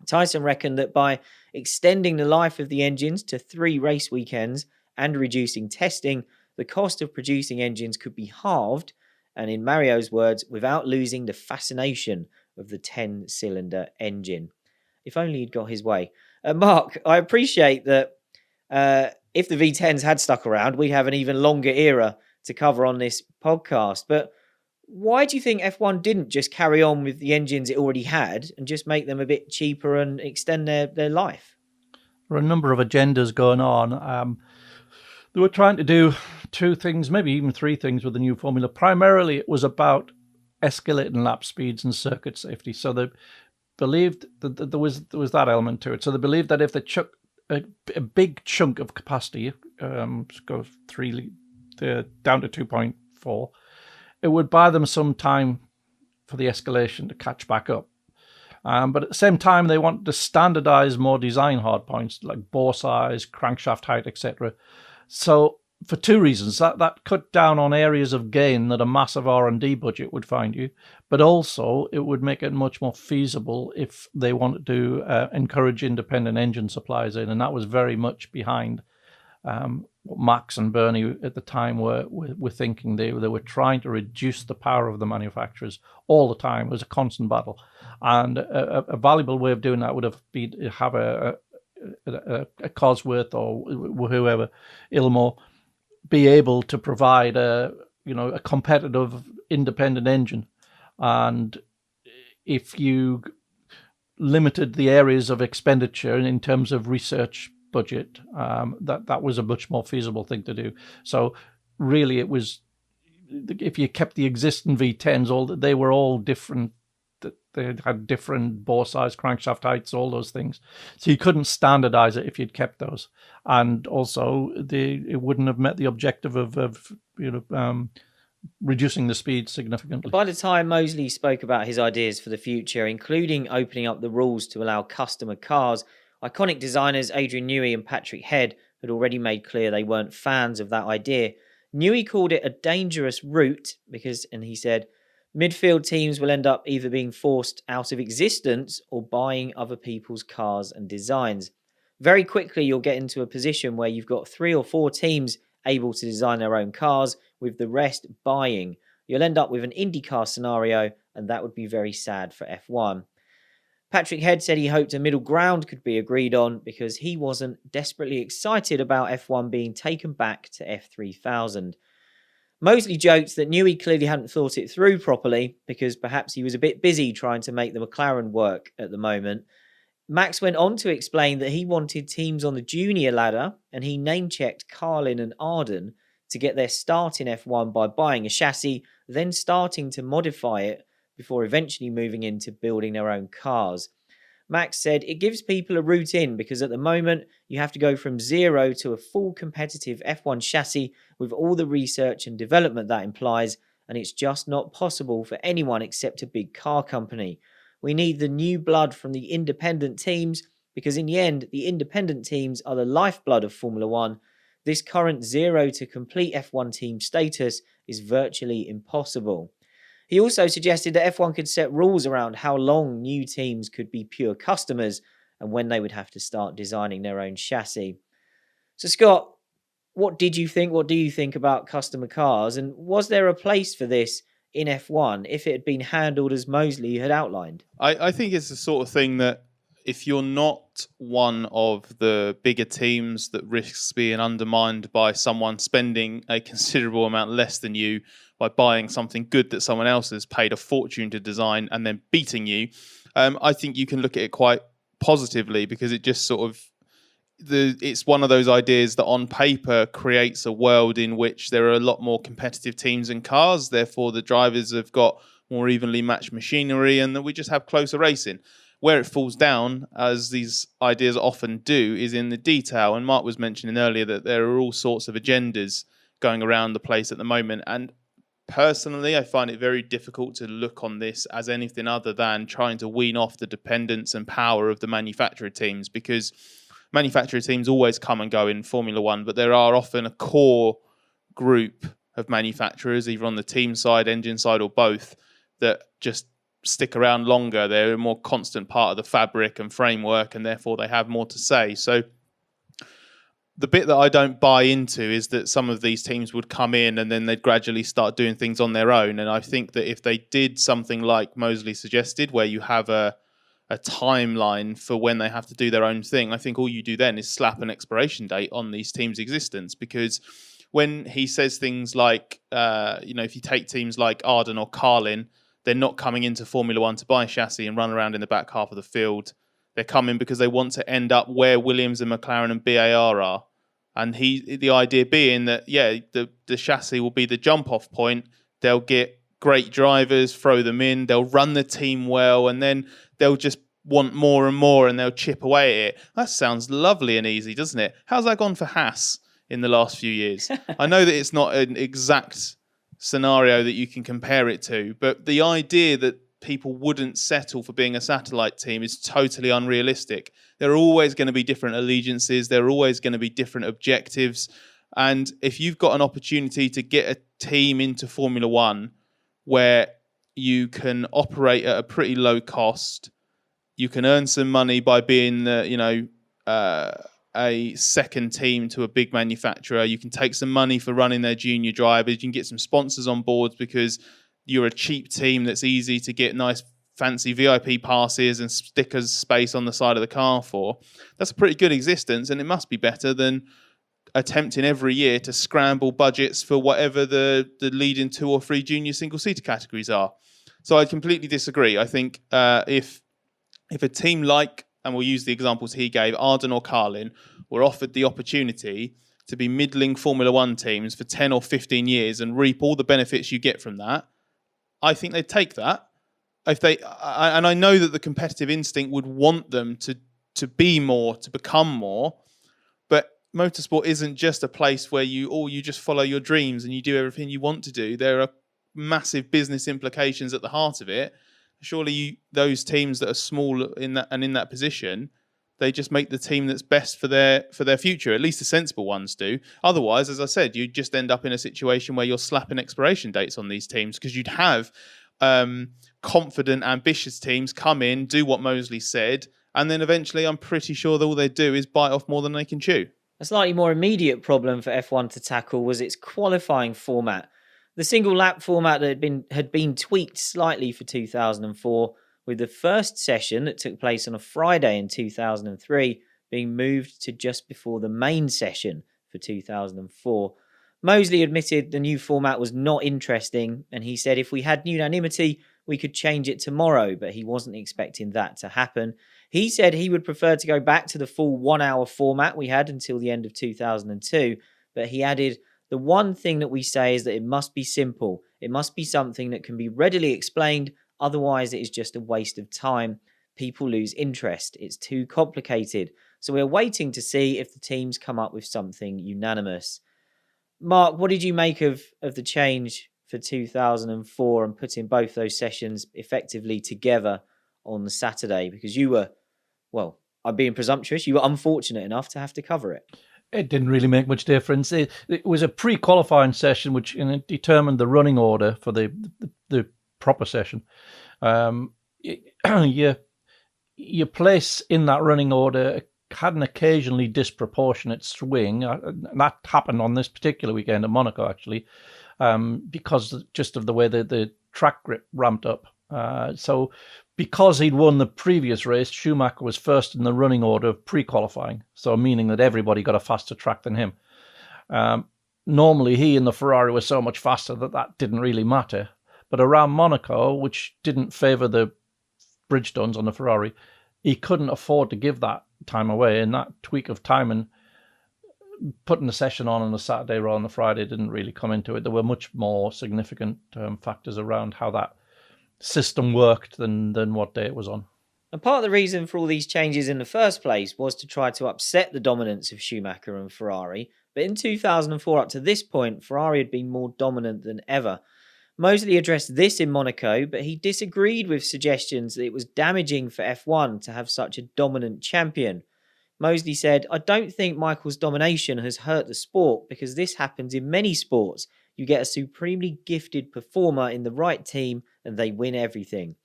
Speaker 2: Tyson reckoned that by extending the life of the engines to 3 race weekends and reducing testing, the cost of producing engines could be halved, and in Mario's words, without losing the fascination of the 10-cylinder engine. If only he'd got his way. Mark, I appreciate that if the V10s had stuck around, we'd have an even longer era to cover on this podcast, but why do you think F1 didn't just carry on with the engines it already had and just make them a bit cheaper and extend their life?
Speaker 4: There are a number of agendas going on. They were trying to do 2 things, maybe even 3 things with the new formula. Primarily, it was about escalating lap speeds and circuit safety. So believed that there was that element to it. So they believed that if they chuck a big chunk of capacity, go 3 down to 2.4, it would buy them some time for the escalation to catch back up. But at the same time, they wanted to standardize more design hardpoints like bore size, crankshaft height, etc. So for two reasons, that cut down on areas of gain that a massive R&D budget would find you, but also it would make it much more feasible if they wanted to encourage independent engine suppliers in, and that was very much behind what Max and Bernie at the time were thinking. They were trying to reduce the power of the manufacturers all the time. It was a constant battle, and a valuable way of doing that would have been to have a Cosworth or whoever, Ilmor, be able to provide a competitive independent engine. And if you limited the areas of expenditure in terms of research budget, that was a much more feasible thing to do. So really it was, if you kept the existing V10s, they were all different. They had different bore size, crankshaft heights, all those things. So you couldn't standardize it if you'd kept those. And also it wouldn't have met the objective of reducing the speed significantly.
Speaker 2: By the time Mosley spoke about his ideas for the future, including opening up the rules to allow customer cars, iconic designers Adrian Newey and Patrick Head had already made clear they weren't fans of that idea. Newey called it a dangerous route because, and he said, midfield teams will end up either being forced out of existence or buying other people's cars and designs. Very quickly, you'll get into a position where you've got 3 or 4 teams able to design their own cars, with the rest buying. You'll end up with an IndyCar scenario, and that would be very sad for F1. Patrick Head said he hoped a middle ground could be agreed on because he wasn't desperately excited about F1 being taken back to F3000. Mosley joked that Newey clearly hadn't thought it through properly because perhaps he was a bit busy trying to make the McLaren work at the moment. Max went on to explain that he wanted teams on the junior ladder, and he name-checked Carlin and Arden to get their start in F1 by buying a chassis, then starting to modify it before eventually moving into building their own cars. Max said it gives people a route in because at the moment you have to go from zero to a full competitive F1 chassis with all the research and development that implies, and it's just not possible for anyone except a big car company. We need the new blood from the independent teams because in the end, the independent teams are the lifeblood of Formula One. This current zero to complete F1 team status is virtually impossible. He also suggested that F1 could set rules around how long new teams could be pure customers and when they would have to start designing their own chassis. So Scott, what did you think? What do you think about customer cars? And was there a place for this in F1 if it had been handled as Mosley had outlined?
Speaker 3: I think it's the sort of thing that if you're not one of the bigger teams that risks being undermined by someone spending a considerable amount less than you by buying something good that someone else has paid a fortune to design and then beating you, I think you can look at it quite positively because it just sort of it's one of those ideas that on paper creates a world in which there are a lot more competitive teams and cars. Therefore, the drivers have got more evenly matched machinery and that we just have closer racing. Where it falls down, as these ideas often do, is in the detail. And Mark was mentioning earlier that there are all sorts of agendas going around the place at the moment. And personally, I find it very difficult to look on this as anything other than trying to wean off the dependence and power of the manufacturer teams, because manufacturer teams always come and go in Formula One, but there are often a core group of manufacturers, either on the team side, engine side, or both, that just stick around longer. They're a more constant part of the fabric and framework, and therefore they have more to say. So the bit that I don't buy into is that some of these teams would come in and then they'd gradually start doing things on their own. And I think that if they did something like Mosley suggested, where you have a timeline for when they have to do their own thing, I think all you do then is slap an expiration date on these teams' existence. Because when he says things like, if you take teams like Arden or Carlin, they're not coming into Formula One to buy a chassis and run around in the back half of the field. They're coming because they want to end up where Williams and McLaren and BAR are. And the idea being that, the chassis will be the jump-off point. They'll get great drivers, throw them in, they'll run the team well, and then they'll just want more and more and they'll chip away at it. That sounds lovely and easy, doesn't it? How's that gone for Haas in the last few years? I know that it's not an exact scenario that you can compare it to, but the idea that people wouldn't settle for being a satellite team is totally unrealistic. There are always going to be different allegiances. There are always going to be different objectives. And if you've got an opportunity to get a team into Formula One where you can operate at a pretty low cost, you can earn some money by being, a second team to a big manufacturer. You can take some money for running their junior drivers. You can get some sponsors on board because you're a cheap team that's easy to get nice fancy VIP passes and stickers space on the side of the car for. That's a pretty good existence, and it must be better than attempting every year to scramble budgets for whatever the leading 2 or 3 junior single-seater categories are. So I completely disagree. I think if a team like, and we'll use the examples he gave, Arden or Carlin, were offered the opportunity to be middling Formula One teams for 10 or 15 years and reap all the benefits you get from that, I think they'd take that. And I know that the competitive instinct would want them to be more, to become more, but motorsport isn't just a place where you just follow your dreams and you do everything you want to do. There are massive business implications at the heart of it. Surely those teams that are small in that position, they just make the team that's best for their future. At least the sensible ones do. Otherwise, as I said, you'd just end up in a situation where you're slapping expiration dates on these teams, because you'd have confident, ambitious teams come in, do what Mosley said, and then eventually I'm pretty sure that all they do is bite off more than they can chew.
Speaker 2: A slightly more immediate problem for F1 to tackle was its qualifying format. The single lap format that had been tweaked slightly for 2004, with the first session that took place on a Friday in 2003 being moved to just before the main session for 2004. Mosley admitted the new format was not interesting, and he said if we had unanimity, we could change it tomorrow, but he wasn't expecting that to happen. He said he would prefer to go back to the full 1 hour format we had until the end of 2002, but he added, the one thing that we say is that it must be simple. It must be something that can be readily explained. Otherwise, it is just a waste of time. People lose interest. It's too complicated. So we're waiting to see if the teams come up with something unanimous. Mark, what did you make of the change for 2004 and putting both those sessions effectively together on the Saturday? Because you were, well, I'm being presumptuous, you were unfortunate enough to have to cover it.
Speaker 4: It didn't really make much difference. It was a pre-qualifying session, which determined the running order for the proper session. Your place in that running order had an occasionally disproportionate swing. That happened on this particular weekend at Monaco, actually, because just of the way the track grip ramped up. So because he'd won the previous race, Schumacher was first in the running order of pre-qualifying, so meaning that everybody got a faster track than him. Normally, he and the Ferrari were so much faster that didn't really matter. But around Monaco, which didn't favour the Bridgestones on the Ferrari, he couldn't afford to give that time away, and that tweak of time and putting the session on a Saturday rather than a Friday didn't really come into it. There were much more significant factors around how that system worked than what day it was on.
Speaker 2: And part of the reason for all these changes in the first place was to try to upset the dominance of Schumacher and Ferrari. But in 2004, up to this point, Ferrari had been more dominant than ever. Mosley addressed this in Monaco, but he disagreed with suggestions that it was damaging for F1 to have such a dominant champion. Mosley said, I don't think Michael's domination has hurt the sport, because this happens in many sports. You get a supremely gifted performer in the right team and they win everything.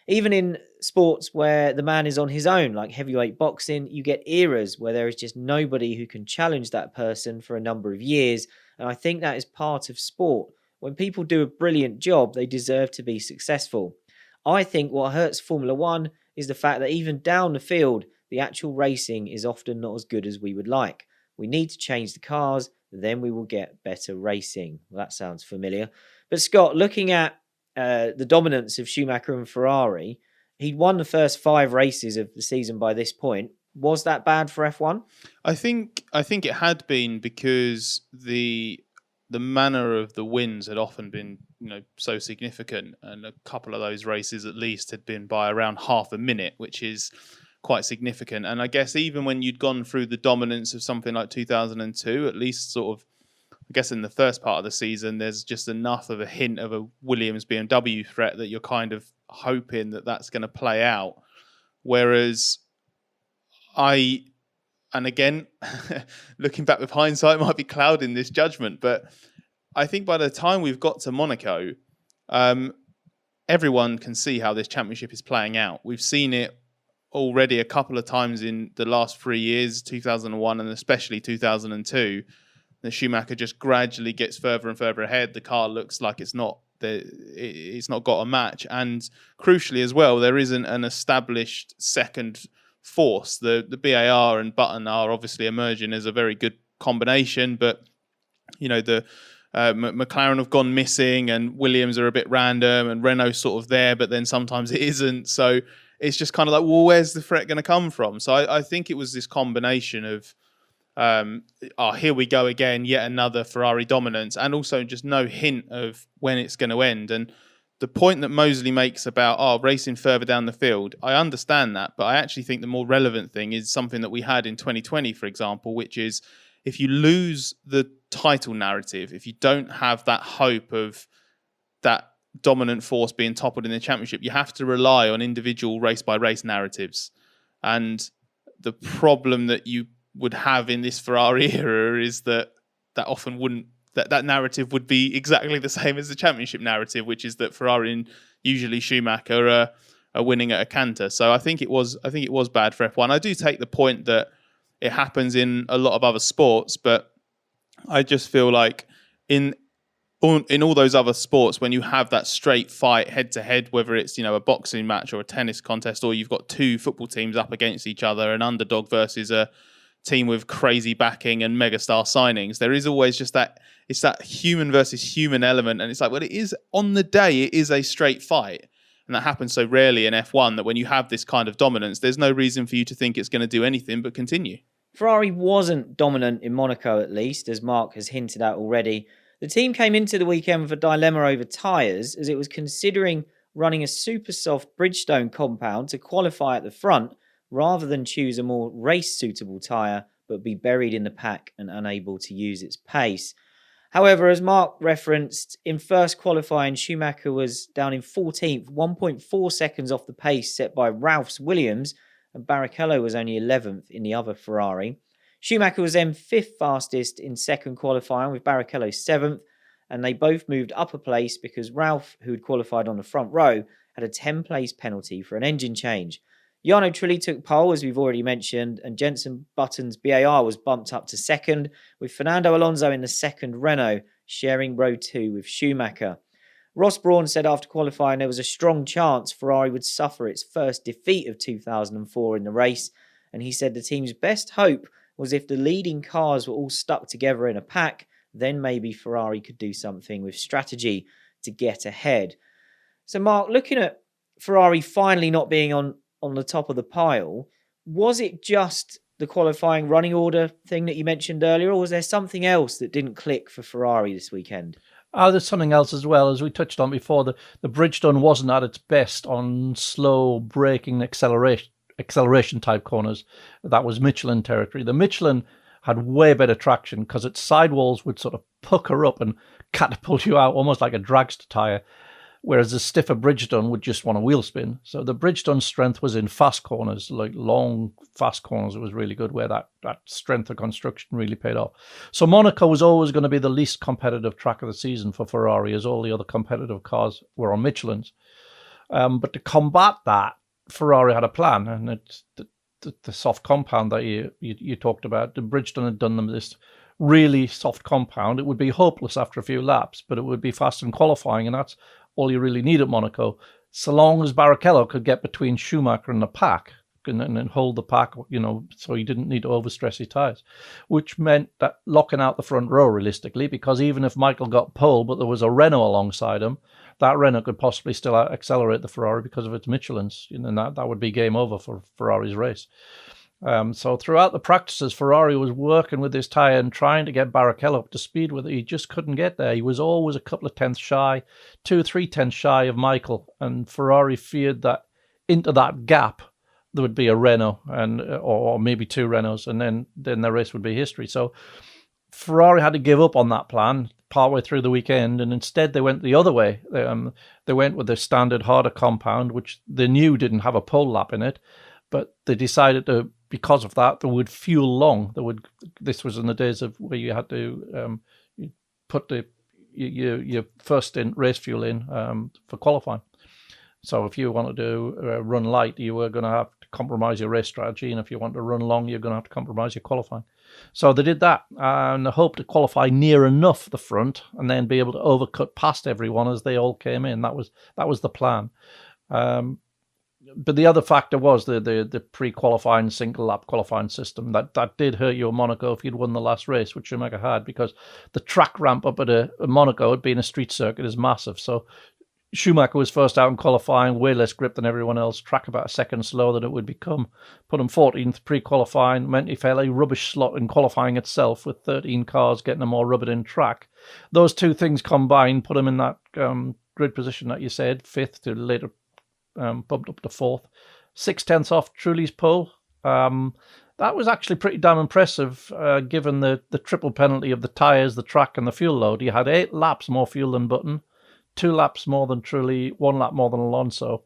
Speaker 2: Even in sports where the man is on his own, like heavyweight boxing, you get eras where there is just nobody who can challenge that person for a number of years. And I think that is part of sport. When people do a brilliant job, they deserve to be successful. I think what hurts Formula One is the fact that even down the field, the actual racing is often not as good as we would like. We need to change the cars, then we will get better racing. Well, that sounds familiar. But Scott, looking at the dominance of Schumacher and Ferrari, he'd won the first 5 races of the season by this point. Was that bad for F1?
Speaker 3: I think it had been, because the manner of the wins had often been so significant, and a couple of those races at least had been by around half a minute, which is quite significant. And I guess even when you'd gone through the dominance of something like 2002, at least sort of, I guess in the first part of the season, there's just enough of a hint of a Williams BMW threat that you're kind of hoping that that's going to play out. Whereas and again, looking back with hindsight, might be clouding this judgment, but I think by the time we've got to Monaco, everyone can see how this championship is playing out. We've seen it already a couple of times in the last 3 years, 2001 and especially 2002. The Schumacher just gradually gets further and further ahead. The car looks like it's not got a match, and crucially as well, there isn't an established second force. The BAR and Button are obviously emerging as a very good combination, but the McLaren have gone missing, and Williams are a bit random, and Renault's sort of there, but then sometimes it isn't. So it's just kind of like, well, where's the threat going to come from? So I think it was this combination of, here we go again, yet another Ferrari dominance, and also just no hint of when it's going to end. And the point that Mosley makes about racing further down the field, I understand that, but I actually think the more relevant thing is something that we had in 2020, for example, which is if you lose the title narrative, if you don't have that hope of that dominant force being toppled in the championship, you have to rely on individual race-by-race narratives. And the problem that you would have in this Ferrari era is that often wouldn't, that narrative would be exactly the same as the championship narrative, which is that Ferrari and usually Schumacher are winning at a canter. So I think it was bad for F1. I do take the point that it happens in a lot of other sports, but I just feel like in all those other sports, when you have that straight fight head to head, whether it's a boxing match or a tennis contest, or you've got two football teams up against each other, an underdog versus a team with crazy backing and megastar signings, there is always just that, it's that human versus human element. And it's like, well, it is on the day, it is a straight fight. And that happens so rarely in F1 that when you have this kind of dominance, there's no reason for you to think it's going to do anything but continue.
Speaker 2: Ferrari wasn't dominant in Monaco, at least, as Mark has hinted at already. The team came into the weekend with a dilemma over tyres, as it was considering running a super soft Bridgestone compound to qualify at the front, rather than choose a more race-suitable tyre, but be buried in the pack and unable to use its pace. However, as Mark referenced, in first qualifying, Schumacher was down in 14th, 1.4 seconds off the pace set by Ralph's Williams, and Barrichello was only 11th in the other Ferrari. Schumacher was then 5th fastest in second qualifying, with Barrichello 7th, and they both moved up a place because Ralph, who had qualified on the front row, had a 10-place penalty for an engine change. Jarno Trulli took pole, as we've already mentioned, and Jenson Button's BAR was bumped up to second, with Fernando Alonso in the second Renault, sharing row 2 with Schumacher. Ross Brawn said after qualifying there was a strong chance Ferrari would suffer its first defeat of 2004 in the race, and he said the team's best hope was if the leading cars were all stuck together in a pack, then maybe Ferrari could do something with strategy to get ahead. So Mark, looking at Ferrari finally not being on the top of the pile, was it just the qualifying running order thing that you mentioned earlier, or was there something else that didn't click for Ferrari this weekend?
Speaker 4: There's something else as well, as we touched on before. The Bridgestone wasn't at its best on slow braking acceleration type corners. That was Michelin territory. The Michelin had way better traction because its sidewalls would sort of pucker up and catapult you out almost like a dragster tyre, whereas the stiffer Bridgestone would just want a wheel spin. So the Bridgestone's strength was in fast corners, like long, fast corners. It was really good where that strength of construction really paid off. So Monaco was always going to be the least competitive track of the season for Ferrari, as all the other competitive cars were on Michelins. But to combat that, Ferrari had a plan, and it's the soft compound that you talked about. The Bridgestone had done them this really soft compound. It would be hopeless after a few laps, but it would be fast in qualifying, and that's all you really need at Monaco, so long as Barrichello could get between Schumacher and the pack and hold the pack, so he didn't need to overstress his tyres, which meant that locking out the front row realistically, because even if Michael got pole, but there was a Renault alongside him, that Renault could possibly still accelerate the Ferrari because of its Michelins, and that would be game over for Ferrari's race. So throughout the practices, Ferrari was working with his tyre and trying to get Barrichello up to speed with it. He just couldn't get there. He was always a couple of tenths shy, 2 or 3 tenths shy of Michael. And Ferrari feared that into that gap, there would be a Renault or maybe 2 Renaults, and then the race would be history. So Ferrari had to give up on that plan partway through the weekend, and instead they went the other way. They went with the standard harder compound, which they knew didn't have a pole lap in it, but they decided to, because of that, they would fuel long. This was in the days of where you had to put your first stint race fuel in for qualifying. So if you wanted to run light, you were going to have to compromise your race strategy, and if you want to run long, you're going to have to compromise your qualifying. So they did that, and they hoped to qualify near enough the front, and then be able to overcut past everyone as they all came in. That was the plan. But the other factor was the pre-qualifying single lap qualifying system. That did hurt you at Monaco if you'd won the last race, which Schumacher had, because the track ramp up at Monaco, it being a street circuit, is massive. So Schumacher was first out in qualifying, way less grip than everyone else, track about a second slower than it would become. Put him 14th pre-qualifying, meant he fell a rubbish slot in qualifying itself with 13 cars getting a more rubbered in track. Those two things combined put him in that grid position that you said, 5th to later bumped up to 4th. 6 tenths off Trulli's pole. That was actually pretty damn impressive given the triple penalty of the tyres, the track and the fuel load. He had 8 laps more fuel than Button, 2 laps more than Trulli, 1 lap more than Alonso.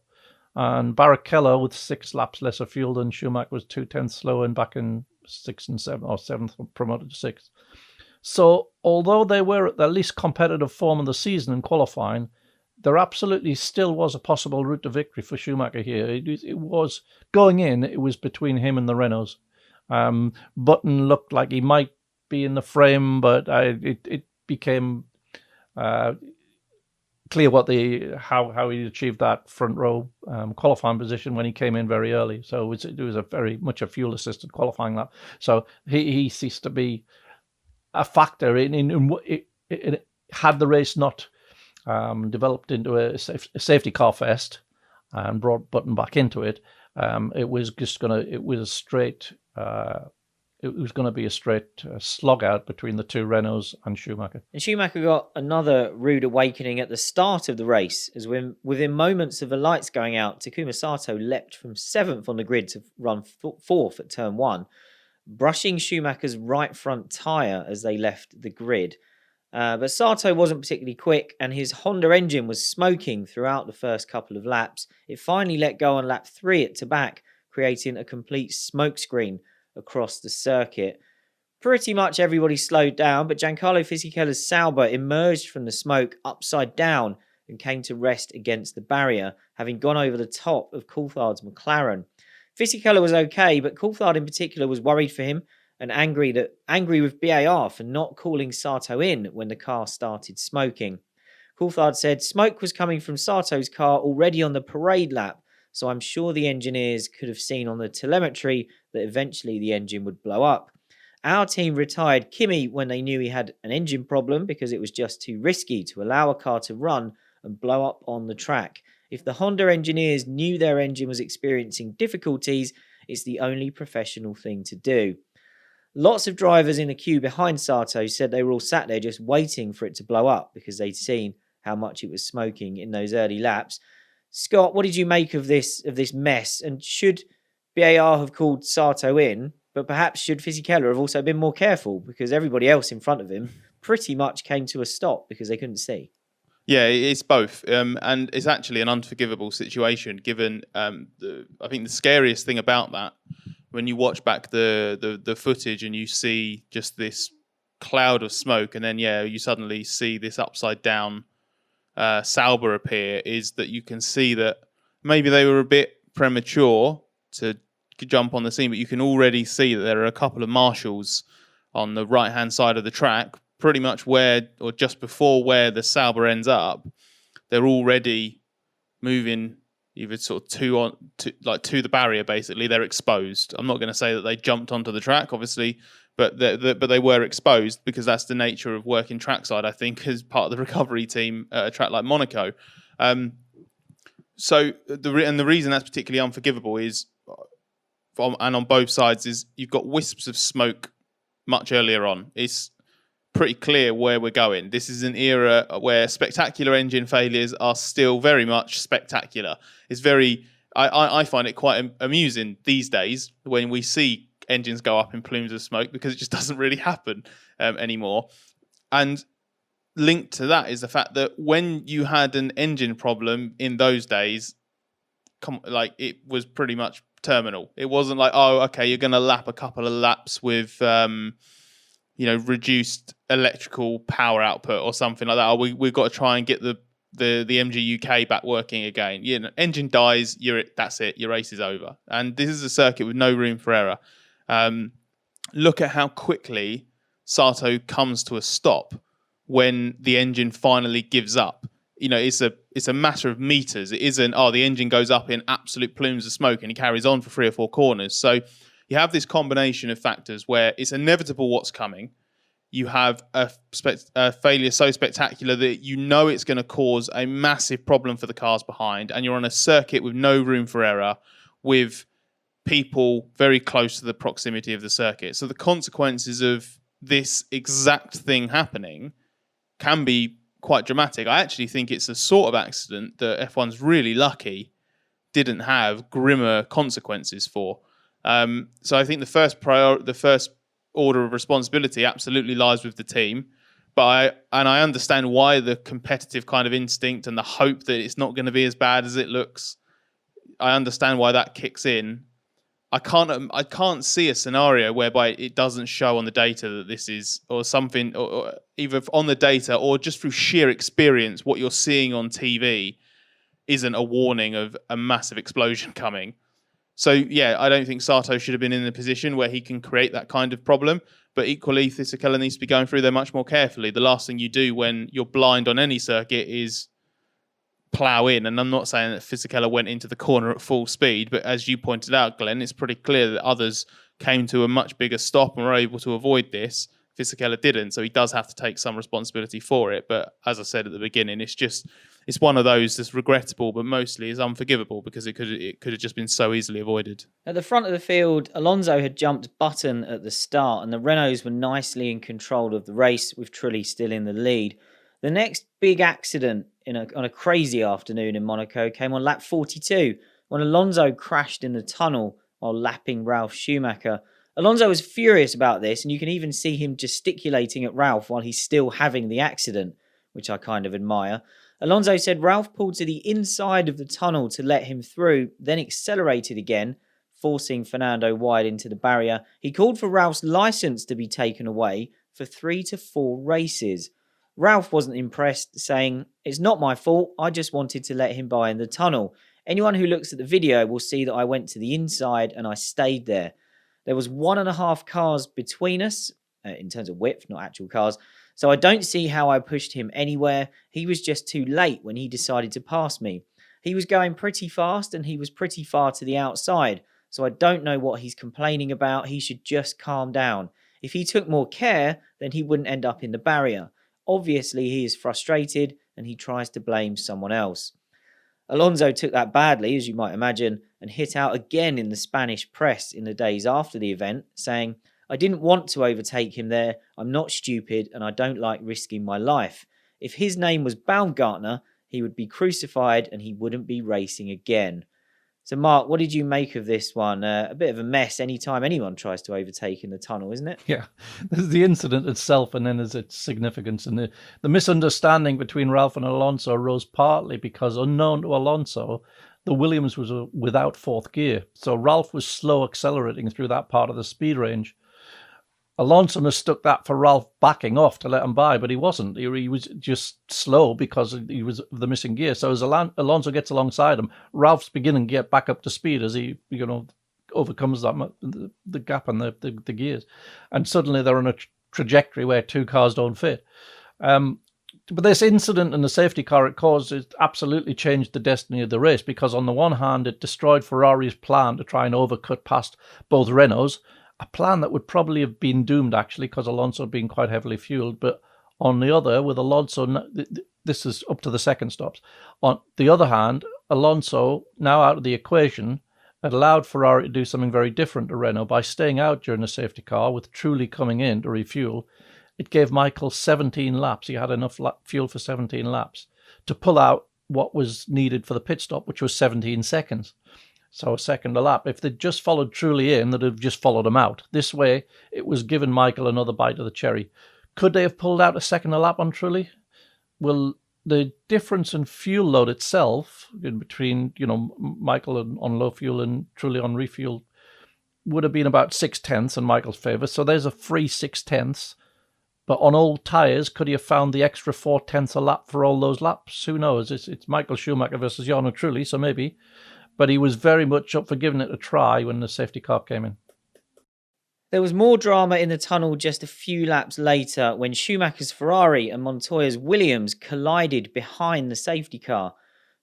Speaker 4: And Barrichello, with 6 laps less of fuel than Schumacher, was 2 tenths slower and back in 6th and 7th, or 7th, promoted to 6th. So, although they were at the least competitive form of the season in qualifying, there absolutely still was a possible route to victory for Schumacher here. It was, going in, it was between him and the Renaults. Button looked like he might be in the frame, but it became clear how he achieved that front row qualifying position when he came in very early. So it was a very much a fuel assisted qualifying lap. So he ceased to be a factor in had the race not developed into a safety car fest and brought Button back into it. It was going to be a straight slog out between the 2 Renaults and Schumacher.
Speaker 2: And Schumacher got another rude awakening at the start of the race, as within moments of the lights going out, Takuma Sato leapt from 7th on the grid to run 4th at turn 1, brushing Schumacher's right front tyre as they left the grid. But Sato wasn't particularly quick, and his Honda engine was smoking throughout the first couple of laps. It finally let go on lap 3 at Tabac, creating a complete smokescreen across the circuit. Pretty much everybody slowed down, but Giancarlo Fisichello's Sauber emerged from the smoke upside down and came to rest against the barrier, having gone over the top of Coulthard's McLaren. Fisichella was okay, but Coulthard in particular was worried for him and angry with BAR for not calling Sato in when the car started smoking. Coulthard said smoke was coming from Sato's car already on the parade lap, so I'm sure the engineers could have seen on the telemetry that eventually the engine would blow up. Our team retired Kimi when they knew he had an engine problem because it was just too risky to allow a car to run and blow up on the track. If the Honda engineers knew their engine was experiencing difficulties, it's the only professional thing to do. Lots of drivers in the queue behind Sato said they were all sat there just waiting for it to blow up because they'd seen how much it was smoking in those early laps. Scott, what did you make of this mess? And should BAR have called Sato in, but perhaps should Fisichella have also been more careful because everybody else in front of him pretty much came to a stop because they couldn't see?
Speaker 3: Yeah, it's both, and it's actually an unforgivable situation. Given, I think the scariest thing about that, when you watch back the footage and you see just this cloud of smoke, and then you suddenly see this upside down Sauber appear, is that you can see that maybe they were a bit premature to jump on the scene, but you can already see that there are a couple of marshals on the right hand side of the track, pretty much where, or just before where the Sauber ends up. They're already moving either sort of to the barrier. Basically, they're exposed. I'm not going to say that they jumped onto the track, obviously, but they were exposed because that's the nature of working trackside, I think, as part of the recovery team at a track like Monaco. So the reason that's particularly unforgivable is and on both sides, is you've got wisps of smoke much earlier on. It's pretty clear where we're going. This is an era where spectacular engine failures are still very much spectacular. It's very, I find it quite amusing these days when we see engines go up in plumes of smoke, because it just doesn't really happen anymore. And linked to that is the fact that when you had an engine problem in those days, like, it was pretty much terminal. It wasn't like, oh, okay, you're going to lap a couple of laps with reduced electrical power output or something like that. Oh, we've got to try and get the MG UK back working again. Engine dies, that's it. Your race is over. And this is a circuit with no room for error. Look at how quickly Sato comes to a stop when the engine finally gives up. It's a matter of meters. It isn't, the engine goes up in absolute plumes of smoke and he carries on for 3 or 4 corners. So you have this combination of factors where it's inevitable what's coming. You have a failure so spectacular that it's going to cause a massive problem for the cars behind, and you're on a circuit with no room for error, with people very close to the proximity of the circuit. So the consequences of this exact thing happening can be quite dramatic. I actually think it's a sort of accident that F1's really lucky didn't have grimmer consequences for. So I think the first order of responsibility absolutely lies with the team, but I understand why the competitive kind of instinct and the hope that it's not going to be as bad as it looks. I understand why that kicks in. I can't see a scenario whereby it doesn't show on the data that this is, or something, or either on the data or just through sheer experience, what you're seeing on TV isn't a warning of a massive explosion coming. So, I don't think Sato should have been in a position where he can create that kind of problem. But equally, Fisichella needs to be going through there much more carefully. The last thing you do when you're blind on any circuit is plough in. And I'm not saying that Fisichella went into the corner at full speed, but as you pointed out, Glenn, it's pretty clear that others came to a much bigger stop and were able to avoid this. Fisichella didn't, so he does have to take some responsibility for it. But as I said at the beginning, it's one of those that's regrettable, but mostly is unforgivable, because it could have just been so easily avoided.
Speaker 2: At the front of the field, Alonso had jumped button at the start, and the Renaults were nicely in control of the race, with Trulli still in the lead. The next big accident on a crazy afternoon in Monaco came on lap 42, when Alonso crashed in the tunnel while lapping Ralf Schumacher. Alonso was furious about this, and you can even see him gesticulating at Ralf while he's still having the accident, which I kind of admire. Alonso said Ralf pulled to the inside of the tunnel to let him through, then accelerated again, forcing Fernando wide into the barrier. He called for Ralf's licence to be taken away for 3 to 4 races. Ralf wasn't impressed, saying, "It's not my fault, I just wanted to let him by in the tunnel. Anyone who looks at the video will see that I went to the inside and I stayed there. There was 1.5 cars between us, in terms of width, not actual cars, so I don't see how I pushed him anywhere. He was just too late when he decided to pass me. He was going pretty fast and he was pretty far to the outside, so I don't know what he's complaining about. He should just calm down. If he took more care, then he wouldn't end up in the barrier. Obviously, he is frustrated and he tries to blame someone else." Alonso took that badly, as you might imagine, and hit out again in the Spanish press in the days after the event, saying, "I didn't want to overtake him there. I'm not stupid and I don't like risking my life. If his name was Baumgartner, he would be crucified and he wouldn't be racing again." So, Mark, what did you make of this one? A bit of a mess anytime anyone tries to overtake in the tunnel, isn't it?
Speaker 4: Yeah, there's the incident itself, and then there's its significance. And the misunderstanding between Ralf and Alonso arose partly because, unknown to Alonso, the Williams was without 4th gear. So Ralf was slow accelerating through that part of the speed range. Alonso mistook that for Ralf backing off to let him by, but he wasn't. He was just slow because he was the missing gear. So as Alonso gets alongside him, Ralf's beginning to get back up to speed as he, overcomes the gap in the gears. And suddenly they're on a trajectory where 2 cars don't fit. But this incident in the safety car it caused, it absolutely changed the destiny of the race, because on the one hand, it destroyed Ferrari's plan to try and overcut past both Renaults, a plan that would probably have been doomed, actually, because Alonso had been quite heavily fueled. But on the other, with Alonso, this is up to the second stops. On the other hand, Alonso, now out of the equation, It allowed Ferrari to do something very different to Renault by staying out during the safety car with Trulli coming in to refuel. It gave Michael 17 laps. He had enough fuel for 17 laps to pull out what was needed for the pit stop, which was 17 seconds. So a second a lap. If they'd just followed Trulli in, they'd have just followed him out. This way, it was giving Michael another bite of the cherry. Could they have pulled out a second a lap on Trulli? Well, the difference in fuel load itself in between, Michael on low fuel and Trulli on refuel would have been about 6/10 in Michael's favour. So there's a free 6/10. But on old tyres, could he have found the extra 4/10 a lap for all those laps? Who knows? It's Michael Schumacher versus Jarno Trulli, so maybe. But he was very much up for giving it a try when the safety car came in.
Speaker 2: There was more drama in the tunnel just a few laps later when Schumacher's Ferrari and Montoya's Williams collided behind the safety car.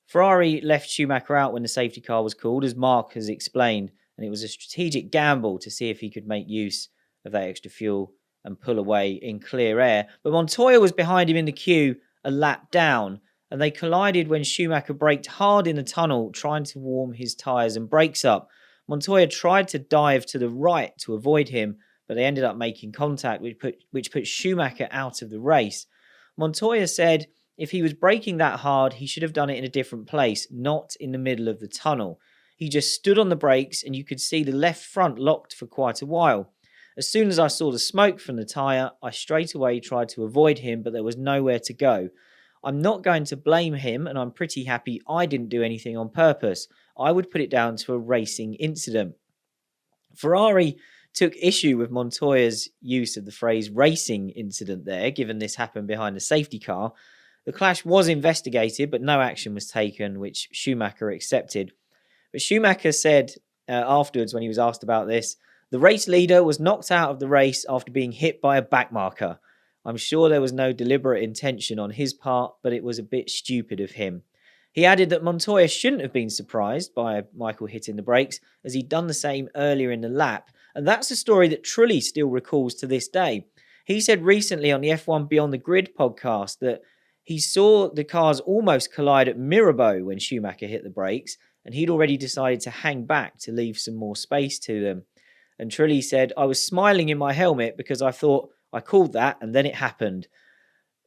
Speaker 2: Ferrari left Schumacher out when the safety car was called, as Mark has explained, and it was a strategic gamble to see if he could make use of that extra fuel and pull away in clear air. But Montoya was behind him in the queue a lap down, and they collided when Schumacher braked hard in the tunnel, trying to warm his tyres and brakes up. Montoya tried to dive to the right to avoid him, but they ended up making contact, which put Schumacher out of the race. Montoya said if he was braking that hard, he should have done it in a different place, not in the middle of the tunnel. He just stood on the brakes and you could see the left front locked for quite a while. As soon as I saw the smoke from the tyre, I straight away tried to avoid him, but there was nowhere to go. I'm not going to blame him, and I'm pretty happy I didn't do anything on purpose. I would put it down to a racing incident. Ferrari took issue with Montoya's use of the phrase racing incident there, given this happened behind the safety car. The clash was investigated, but no action was taken, which Schumacher accepted. But Schumacher said afterwards, when he was asked about this, the race leader was knocked out of the race after being hit by a backmarker. I'm sure there was no deliberate intention on his part, but it was a bit stupid of him. He added that Montoya shouldn't have been surprised by Michael hitting the brakes, as he'd done the same earlier in the lap. And that's a story that Trulli still recalls to this day. He said recently on the F1 Beyond the Grid podcast that he saw the cars almost collide at Mirabeau when Schumacher hit the brakes, and he'd already decided to hang back to leave some more space to them. And Trulli said, I was smiling in my helmet because I thought I called that and then it happened.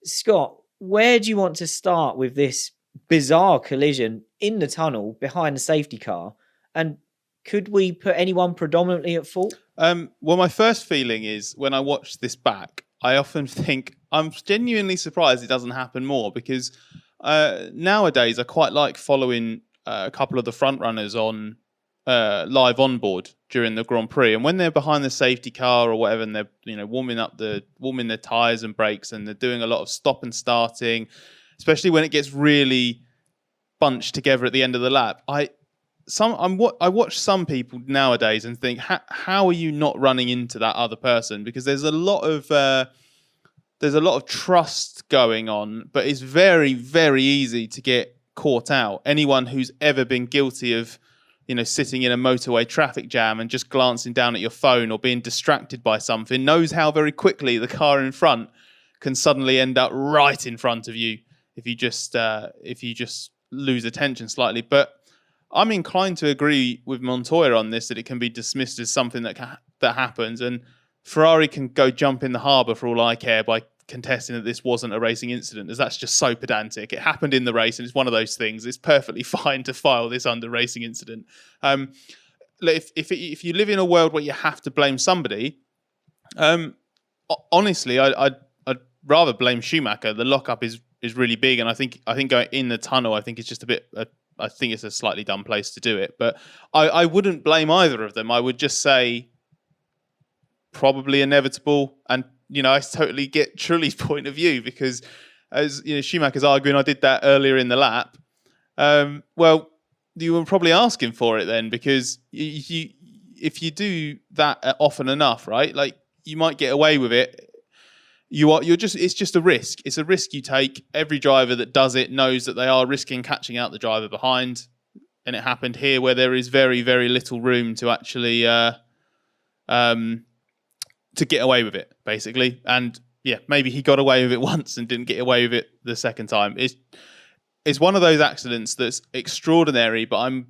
Speaker 2: Scott, where do you want to start with this bizarre collision in the tunnel behind the safety car? And could we put anyone predominantly at fault?
Speaker 3: Well, my first feeling is when I watch this back, I often think I'm genuinely surprised it doesn't happen more, because nowadays I quite like following a couple of the front runners on live onboard during the Grand Prix, and when they're behind the safety car or whatever, and they're warming their tyres and brakes, and they're doing a lot of stop and starting, especially when it gets really bunched together at the end of the lap. I watch some people nowadays and think, how are you not running into that other person? Because there's a lot of trust going on, but it's very, very easy to get caught out. Anyone who's ever been guilty of sitting in a motorway traffic jam and just glancing down at your phone or being distracted by something knows how very quickly the car in front can suddenly end up right in front of you if you just lose attention slightly. But I'm inclined to agree with Montoya on this, that it can be dismissed as something that happens, and Ferrari can go jump in the harbour for all I care by contesting that this wasn't a racing incident, as that's just so pedantic. It happened in the race, and it's one of those things. It's perfectly fine to file this under racing incident. If you live in a world where you have to blame somebody, honestly, I'd rather blame Schumacher. The lockup is really big, and I think going in the tunnel, I think it's just a bit. I think it's a slightly dumb place to do it, but I wouldn't blame either of them. I would just say probably inevitable, and I totally get Trulli's point of view, because as Schumacher's arguing, I did that earlier in the lap. Well, you were probably asking for it then, because if you do that often enough, right? Like, you might get away with it. It's just a risk. It's a risk you take. Every driver that does it knows that they are risking catching out the driver behind. And it happened here, where there is very, very little room to actually to get away with it, basically. And yeah, maybe he got away with it once and didn't get away with it the second time. It's one of those accidents that's extraordinary, but I'm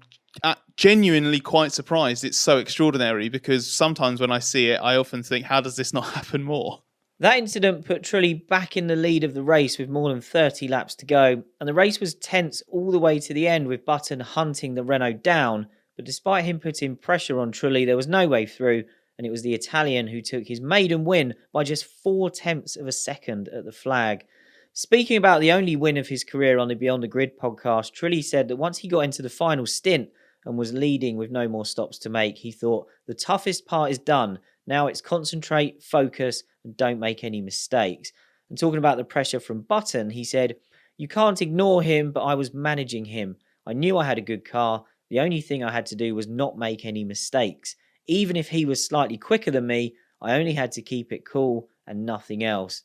Speaker 3: genuinely quite surprised it's so extraordinary, because sometimes when I see it, I often think, how does this not happen more?
Speaker 2: That incident put Trulli back in the lead of the race with more than 30 laps to go, and the race was tense all the way to the end with Button hunting the Renault down, but despite him putting pressure on Trulli, there was no way through, and it was the Italian who took his maiden win by just 0.4 of a second at the flag. Speaking about the only win of his career on the Beyond the Grid podcast, Trulli said that once he got into the final stint and was leading with no more stops to make, he thought, the toughest part is done. Now it's concentrate, focus, and don't make any mistakes. And talking about the pressure from Button, he said, you can't ignore him, but I was managing him. I knew I had a good car. The only thing I had to do was not make any mistakes. Even if he was slightly quicker than me, I only had to keep it cool and nothing else.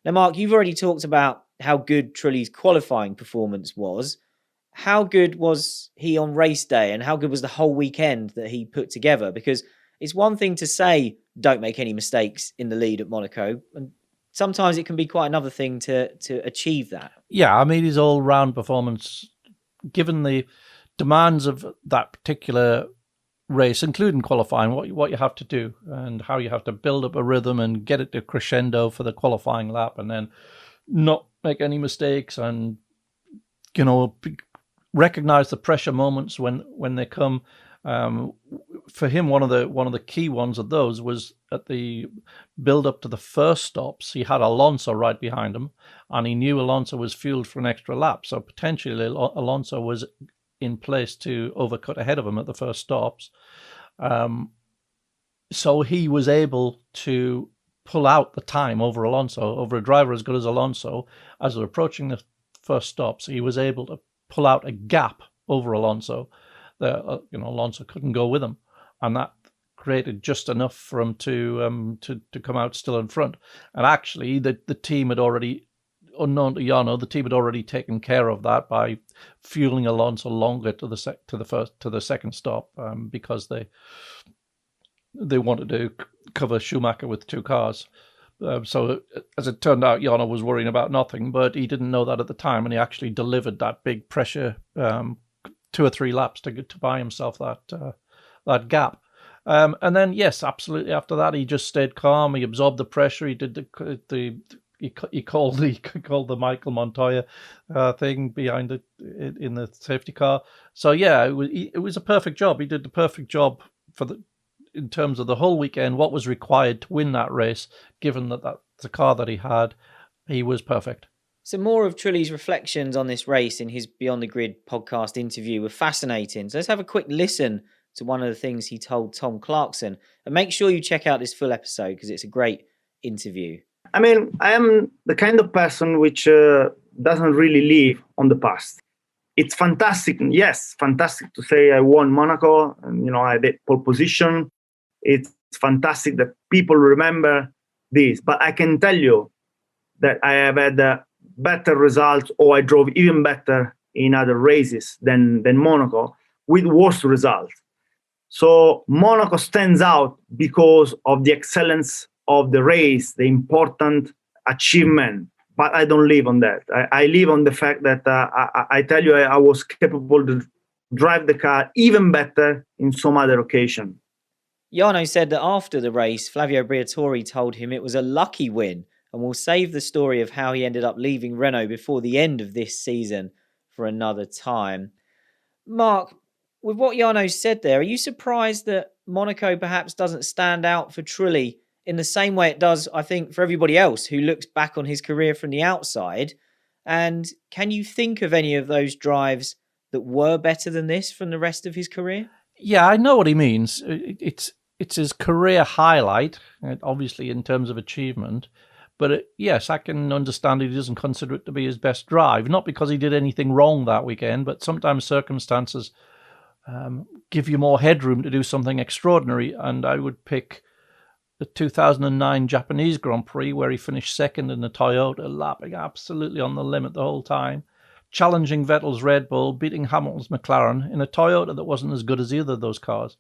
Speaker 2: Now, Mark, you've already talked about how good Trulli's qualifying performance was. How good was he on race day, and how good was the whole weekend that he put together? Because it's one thing to say, don't make any mistakes in the lead at Monaco, and sometimes it can be quite another thing to achieve that.
Speaker 4: Yeah, I mean, his all-round performance, given the demands of that particular race, including qualifying, what you have to do and how you have to build up a rhythm and get it to crescendo for the qualifying lap, and then not make any mistakes, and recognize the pressure moments when they come. For him, one of the key ones of those was at the build up to the first stops. He had Alonso right behind him, and he knew Alonso was fueled for an extra lap, so potentially Alonso was in place to overcut ahead of him at the first stops. So he was able to pull out the time over Alonso, over a driver as good as Alonso. As they're approaching the first stops, he was able to pull out a gap over Alonso. Alonso couldn't go with him, and that created just enough for him to come out still in front. And actually, the team had already, unknown to Jarno, the team had already taken care of that by fueling Alonso longer to the second stop, because they wanted to cover Schumacher with two cars. So as it turned out, Jarno was worrying about nothing, but he didn't know that at the time, and he actually delivered that big pressure 2 or 3 laps to buy himself that gap. And then, yes, absolutely. After that, he just stayed calm. He absorbed the pressure. He did he called the Michael Montoya thing behind it in the safety car. So yeah, it was a perfect job. He did the perfect job in terms of the whole weekend. What was required to win that race, given that the car that he had, he was perfect.
Speaker 2: So more of Trulli's reflections on this race in his Beyond the Grid podcast interview were fascinating. So let's have a quick listen to one of the things he told Tom Clarkson. And make sure you check out this full episode because it's a great interview.
Speaker 6: I mean, I am the kind of person which doesn't really live on the past. It's fantastic. Yes, fantastic to say I won Monaco and, I did pole position. It's fantastic that people remember this. But I can tell you that I have had better results, or I drove even better in other races than Monaco with worse results. So Monaco stands out because of the excellence of the race, the important achievement. But I don't live on that. I live on the fact that I tell you, I was capable to drive the car even better in some other occasion.
Speaker 2: Jarno said that after the race, Flavio Briatore told him it was a lucky win, and we'll save the story of how he ended up leaving Renault before the end of this season for another time. Mark, with what Jarno said there, are you surprised that Monaco perhaps doesn't stand out for Trulli in the same way it does, I think, for everybody else who looks back on his career from the outside? And can you think of any of those drives that were better than this from the rest of his career?
Speaker 4: Yeah, I know what he means. It's his career highlight, obviously in terms of achievement. But yes, I can understand he doesn't consider it to be his best drive. Not because he did anything wrong that weekend, but sometimes circumstances give you more headroom to do something extraordinary. And I would pick the 2009 Japanese Grand Prix, where he finished second in the Toyota, lapping absolutely on the limit the whole time, challenging Vettel's Red Bull, beating Hamilton's McLaren in a Toyota that wasn't as good as either of those cars.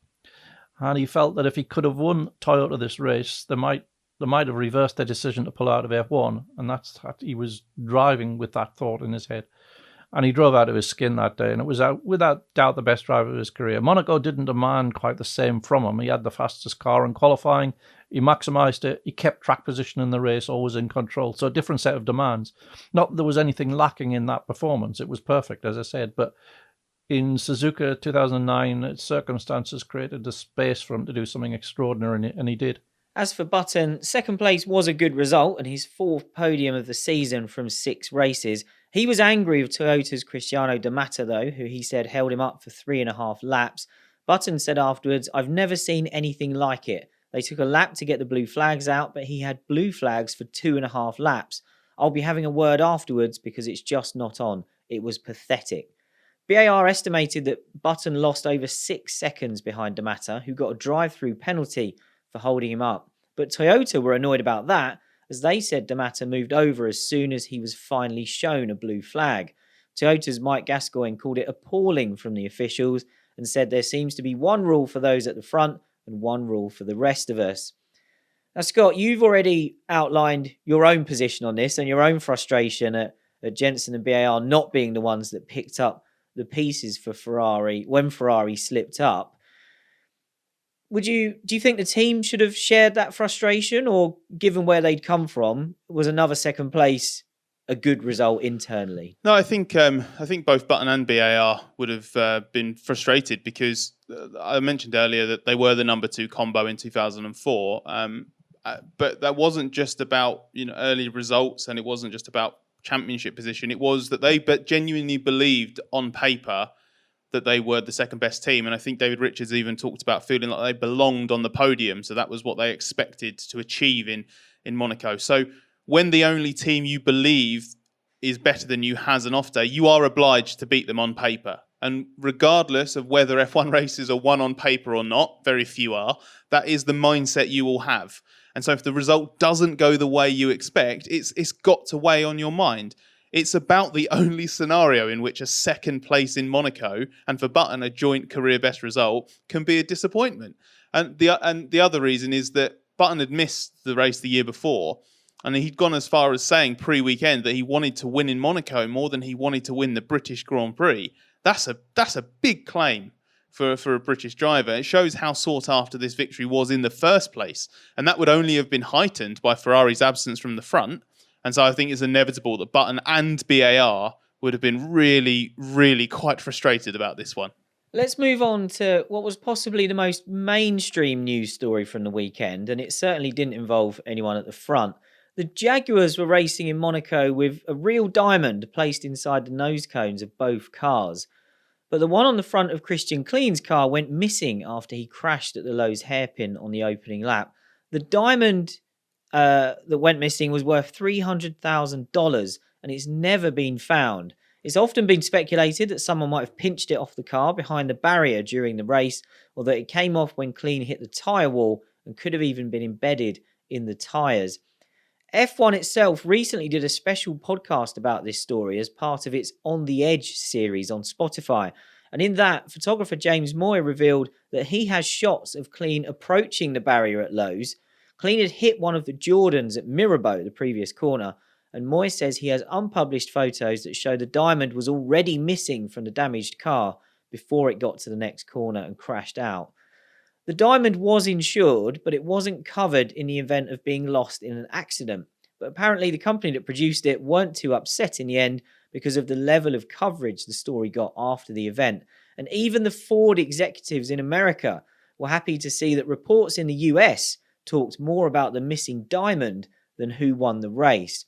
Speaker 4: And he felt that if he could have won Toyota this race, they might have reversed their decision to pull out of F1, and he was driving with that thought in his head. And he drove out of his skin that day, and it was without doubt the best driver of his career. Monaco didn't demand quite the same from him. He had the fastest car in qualifying. He maximised it. He kept track position in the race, always in control. So a different set of demands. Not that there was anything lacking in that performance. It was perfect, as I said. But in Suzuka 2009, circumstances created the space for him to do something extraordinary, and he did.
Speaker 2: As for Button, second place was a good result and his fourth podium of the season from 6 races. He was angry with Toyota's Cristiano De Mata, though, who he said held him up for 3.5 laps. Button said afterwards, "I've never seen anything like it. They took a lap to get the blue flags out, but he had blue flags for 2.5 laps. I'll be having a word afterwards because it's just not on. It was pathetic." BAR estimated that Button lost over 6 seconds behind De Mata, who got a drive-through penalty for holding him up. But Toyota were annoyed about that, as they said De Mata moved over as soon as he was finally shown a blue flag. Toyota's Mike Gascoigne called it appalling from the officials and said there seems to be one rule for those at the front and one rule for the rest of us. Now, Scott, you've already outlined your own position on this and your own frustration at Jensen and BAR not being the ones that picked up the pieces for Ferrari when Ferrari slipped up. Do you think the team should have shared that frustration, or given where they'd come from, was another second place a good result internally?
Speaker 3: No, I think both Button and BAR would have been frustrated because I mentioned earlier that they were the number 2 combo in 2004. But that wasn't just about early results, and it wasn't just about championship position. It was that they genuinely believed on paper that they were the second best team. And I think David Richards even talked about feeling like they belonged on the podium. So that was what they expected to achieve in Monaco. So when the only team you believe is better than you has an off day, you are obliged to beat them on paper. And regardless of whether F1 races are won on paper or not, very few are, that is the mindset you will have. And so if the result doesn't go the way you expect, it's got to weigh on your mind. It's about the only scenario in which a second place in Monaco, and for Button a joint career best result, can be a disappointment. And the other reason is that Button had missed the race the year before, and he'd gone as far as saying pre-weekend that he wanted to win in Monaco more than he wanted to win the British Grand Prix. That's a big claim for a British driver. It shows how sought after this victory was in the first place, and that would only have been heightened by Ferrari's absence from the front. And so I think it's inevitable that Button and BAR would have been really, really quite frustrated about this one.
Speaker 2: Let's move on to what was possibly the most mainstream news story from the weekend, and it certainly didn't involve anyone at the front. The Jaguars were racing in Monaco with a real diamond placed inside the nose cones of both cars. But the one on the front of Christian Klein's car went missing after he crashed at the Lowe's hairpin on the opening lap. The diamond that went missing was worth $300,000 and it's never been found. It's often been speculated that someone might have pinched it off the car behind the barrier during the race, or that it came off when Klein hit the tyre wall and could have even been embedded in the tyres. F1 itself recently did a special podcast about this story as part of its On the Edge series on Spotify. And in that, photographer James Moy revealed that he has shots of Klein approaching the barrier at Lowe's. Klein had hit one of the Jordans at Mirabeau, the previous corner, and Moy says he has unpublished photos that show the diamond was already missing from the damaged car before it got to the next corner and crashed out. The diamond was insured, but it wasn't covered in the event of being lost in an accident. But apparently the company that produced it weren't too upset in the end because of the level of coverage the story got after the event. And even the Ford executives in America were happy to see that reports in the US talked more about the missing diamond than who won the race.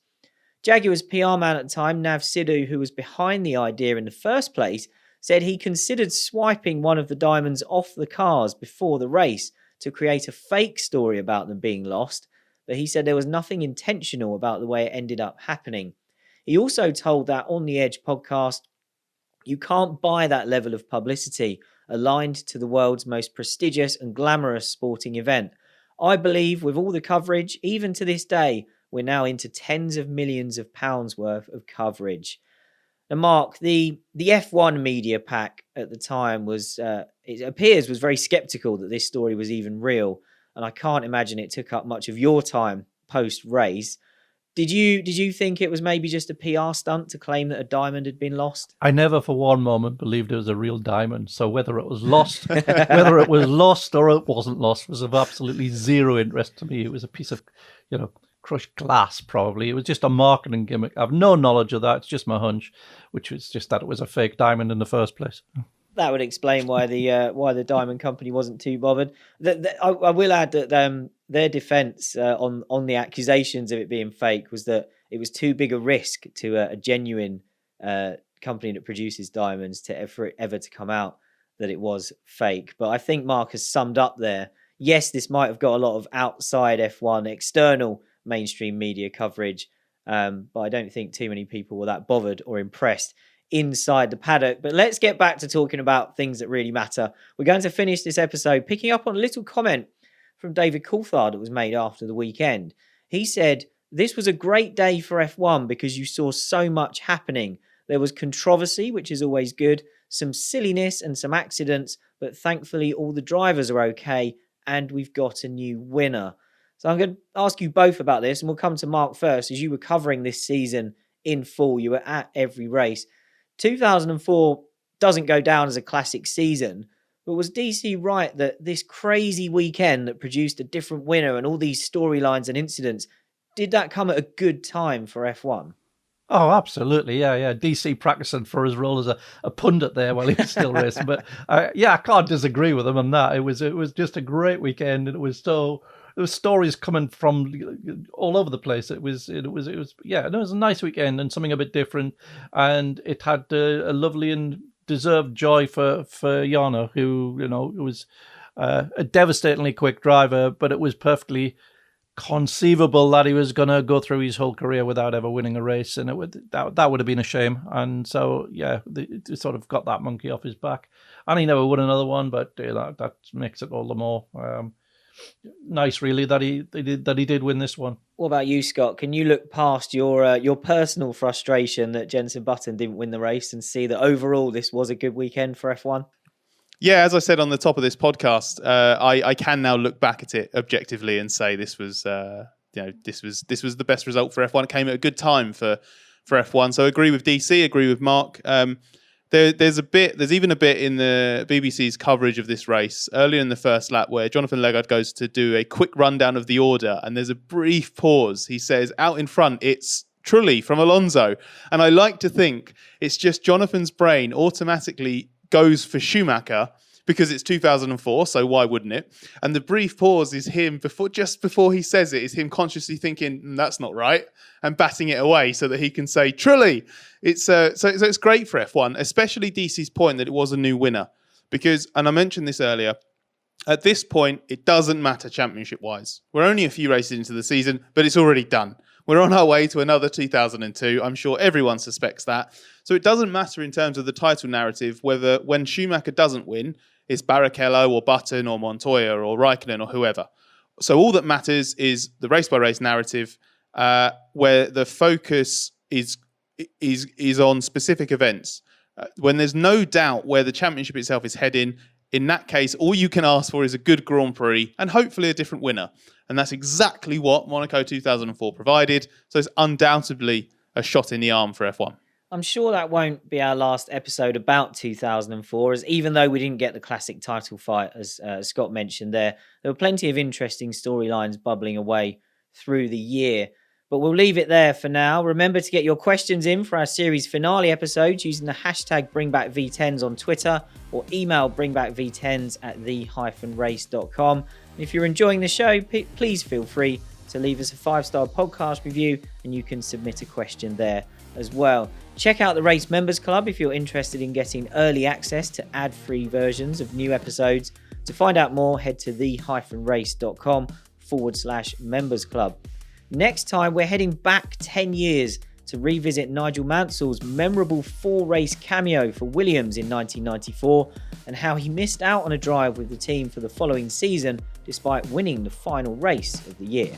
Speaker 2: Jaguar's PR man at the time, Nav Sidhu, who was behind the idea in the first place, said he considered swiping one of the diamonds off the cars before the race to create a fake story about them being lost, but he said there was nothing intentional about the way it ended up happening. He also told that On the Edge podcast, "You can't buy that level of publicity aligned to the world's most prestigious and glamorous sporting event. I believe with all the coverage, even to this day, we're now into tens of millions of pounds worth of coverage." Now, Mark, the F1 media pack at the time was, it appears, was very sceptical that this story was even real. And I can't imagine it took up much of your time post-race. Did you think it was maybe just a PR stunt to claim that a diamond had been lost?
Speaker 4: I never for one moment believed it was a real diamond. So whether it was lost, whether it was lost or it wasn't lost was of absolutely zero interest to me. It was a piece of, crushed glass, probably. It was just a marketing gimmick. I have no knowledge of that. It's just my hunch, which was just that it was a fake diamond in the first place.
Speaker 2: That would explain why the diamond company wasn't too bothered. I will add that their defence on the accusations of it being fake was that it was too big a risk to a genuine company that produces diamonds for it ever to come out that it was fake. But I think Mark has summed up there. Yes, this might have got a lot of outside F1 external mainstream media coverage, but I don't think too many people were that bothered or impressed inside the paddock. But let's get back to talking about things that really matter. We're going to finish this episode picking up on a little comment from David Coulthard that was made after the weekend. He said, "This was a great day for F1 because you saw so much happening. There was controversy, which is always good, some silliness and some accidents, but thankfully all the drivers are okay and we've got a new winner." So I'm going to ask you both about this, and we'll come to Mark first. As you were covering this season in full, you were at every race. 2004 doesn't go down as a classic season, but was DC right that this crazy weekend that produced a different winner and all these storylines and incidents, did that come at a good time for F1?
Speaker 4: Oh, absolutely. Yeah. DC practicing for his role as a pundit there while he was still racing. But I can't disagree with him on that. It was just a great weekend. And there was stories coming from all over the place. It was a nice weekend and something a bit different. And it had a lovely and deserved joy for Jarno, who, was a devastatingly quick driver, but it was perfectly conceivable that he was going to go through his whole career without ever winning a race, and that would have been a shame. And so they sort of got that monkey off his back, and he never won another one, but that makes it all the more nice, really, that he did win this one.
Speaker 2: What about you, Scott? Can you look past your personal frustration that Jenson Button didn't win the race and see that overall this was a good weekend for F1?
Speaker 3: Yeah, as I said on the top of this podcast, I can now look back at it objectively and say this was the best result for F1. It came at a good time for F1. So I agree with DC, agree with Mark. There's even a bit in the BBC's coverage of this race earlier in the first lap where Jonathan Legard goes to do a quick rundown of the order, and there's a brief pause. He says, out in front, it's Trulli from Alonso. And I like to think it's just Jonathan's brain automatically goes for Schumacher because it's 2004, so why wouldn't it? And the brief pause is him just before he says it, is him consciously thinking that's not right and batting it away so that he can say Trulli. It's so it's great for F1, especially DC's point that it was a new winner, because, and I mentioned this earlier, at this point it doesn't matter championship wise. We're only a few races into the season, but it's already done. We're on our way to another 2002. I'm sure everyone suspects that. So it doesn't matter in terms of the title narrative whether when Schumacher doesn't win, it's Barrichello or Button or Montoya or Raikkonen or whoever. So all that matters is the race-by-race narrative where the focus is on specific events. When there's no doubt where the championship itself is heading, in that case, all you can ask for is a good Grand Prix and hopefully a different winner. And that's exactly what Monaco 2004 provided. So it's undoubtedly a shot in the arm for F1.
Speaker 2: I'm sure that won't be our last episode about 2004, as even though we didn't get the classic title fight, as Scott mentioned there were plenty of interesting storylines bubbling away through the year. But we'll leave it there for now. Remember to get your questions in for our series finale episodes using the hashtag BringBackV10s on Twitter or email bringbackv10s@the-race.com. And if you're enjoying the show, please feel free to leave us a 5-star podcast review, and you can submit a question there as well. Check out the Race Members Club if you're interested in getting early access to ad-free versions of new episodes. To find out more, head to the-race.com/members club. Next time, we're heading back 10 years to revisit Nigel Mansell's memorable 4-race cameo for Williams in 1994 and how he missed out on a drive with the team for the following season despite winning the final race of the year.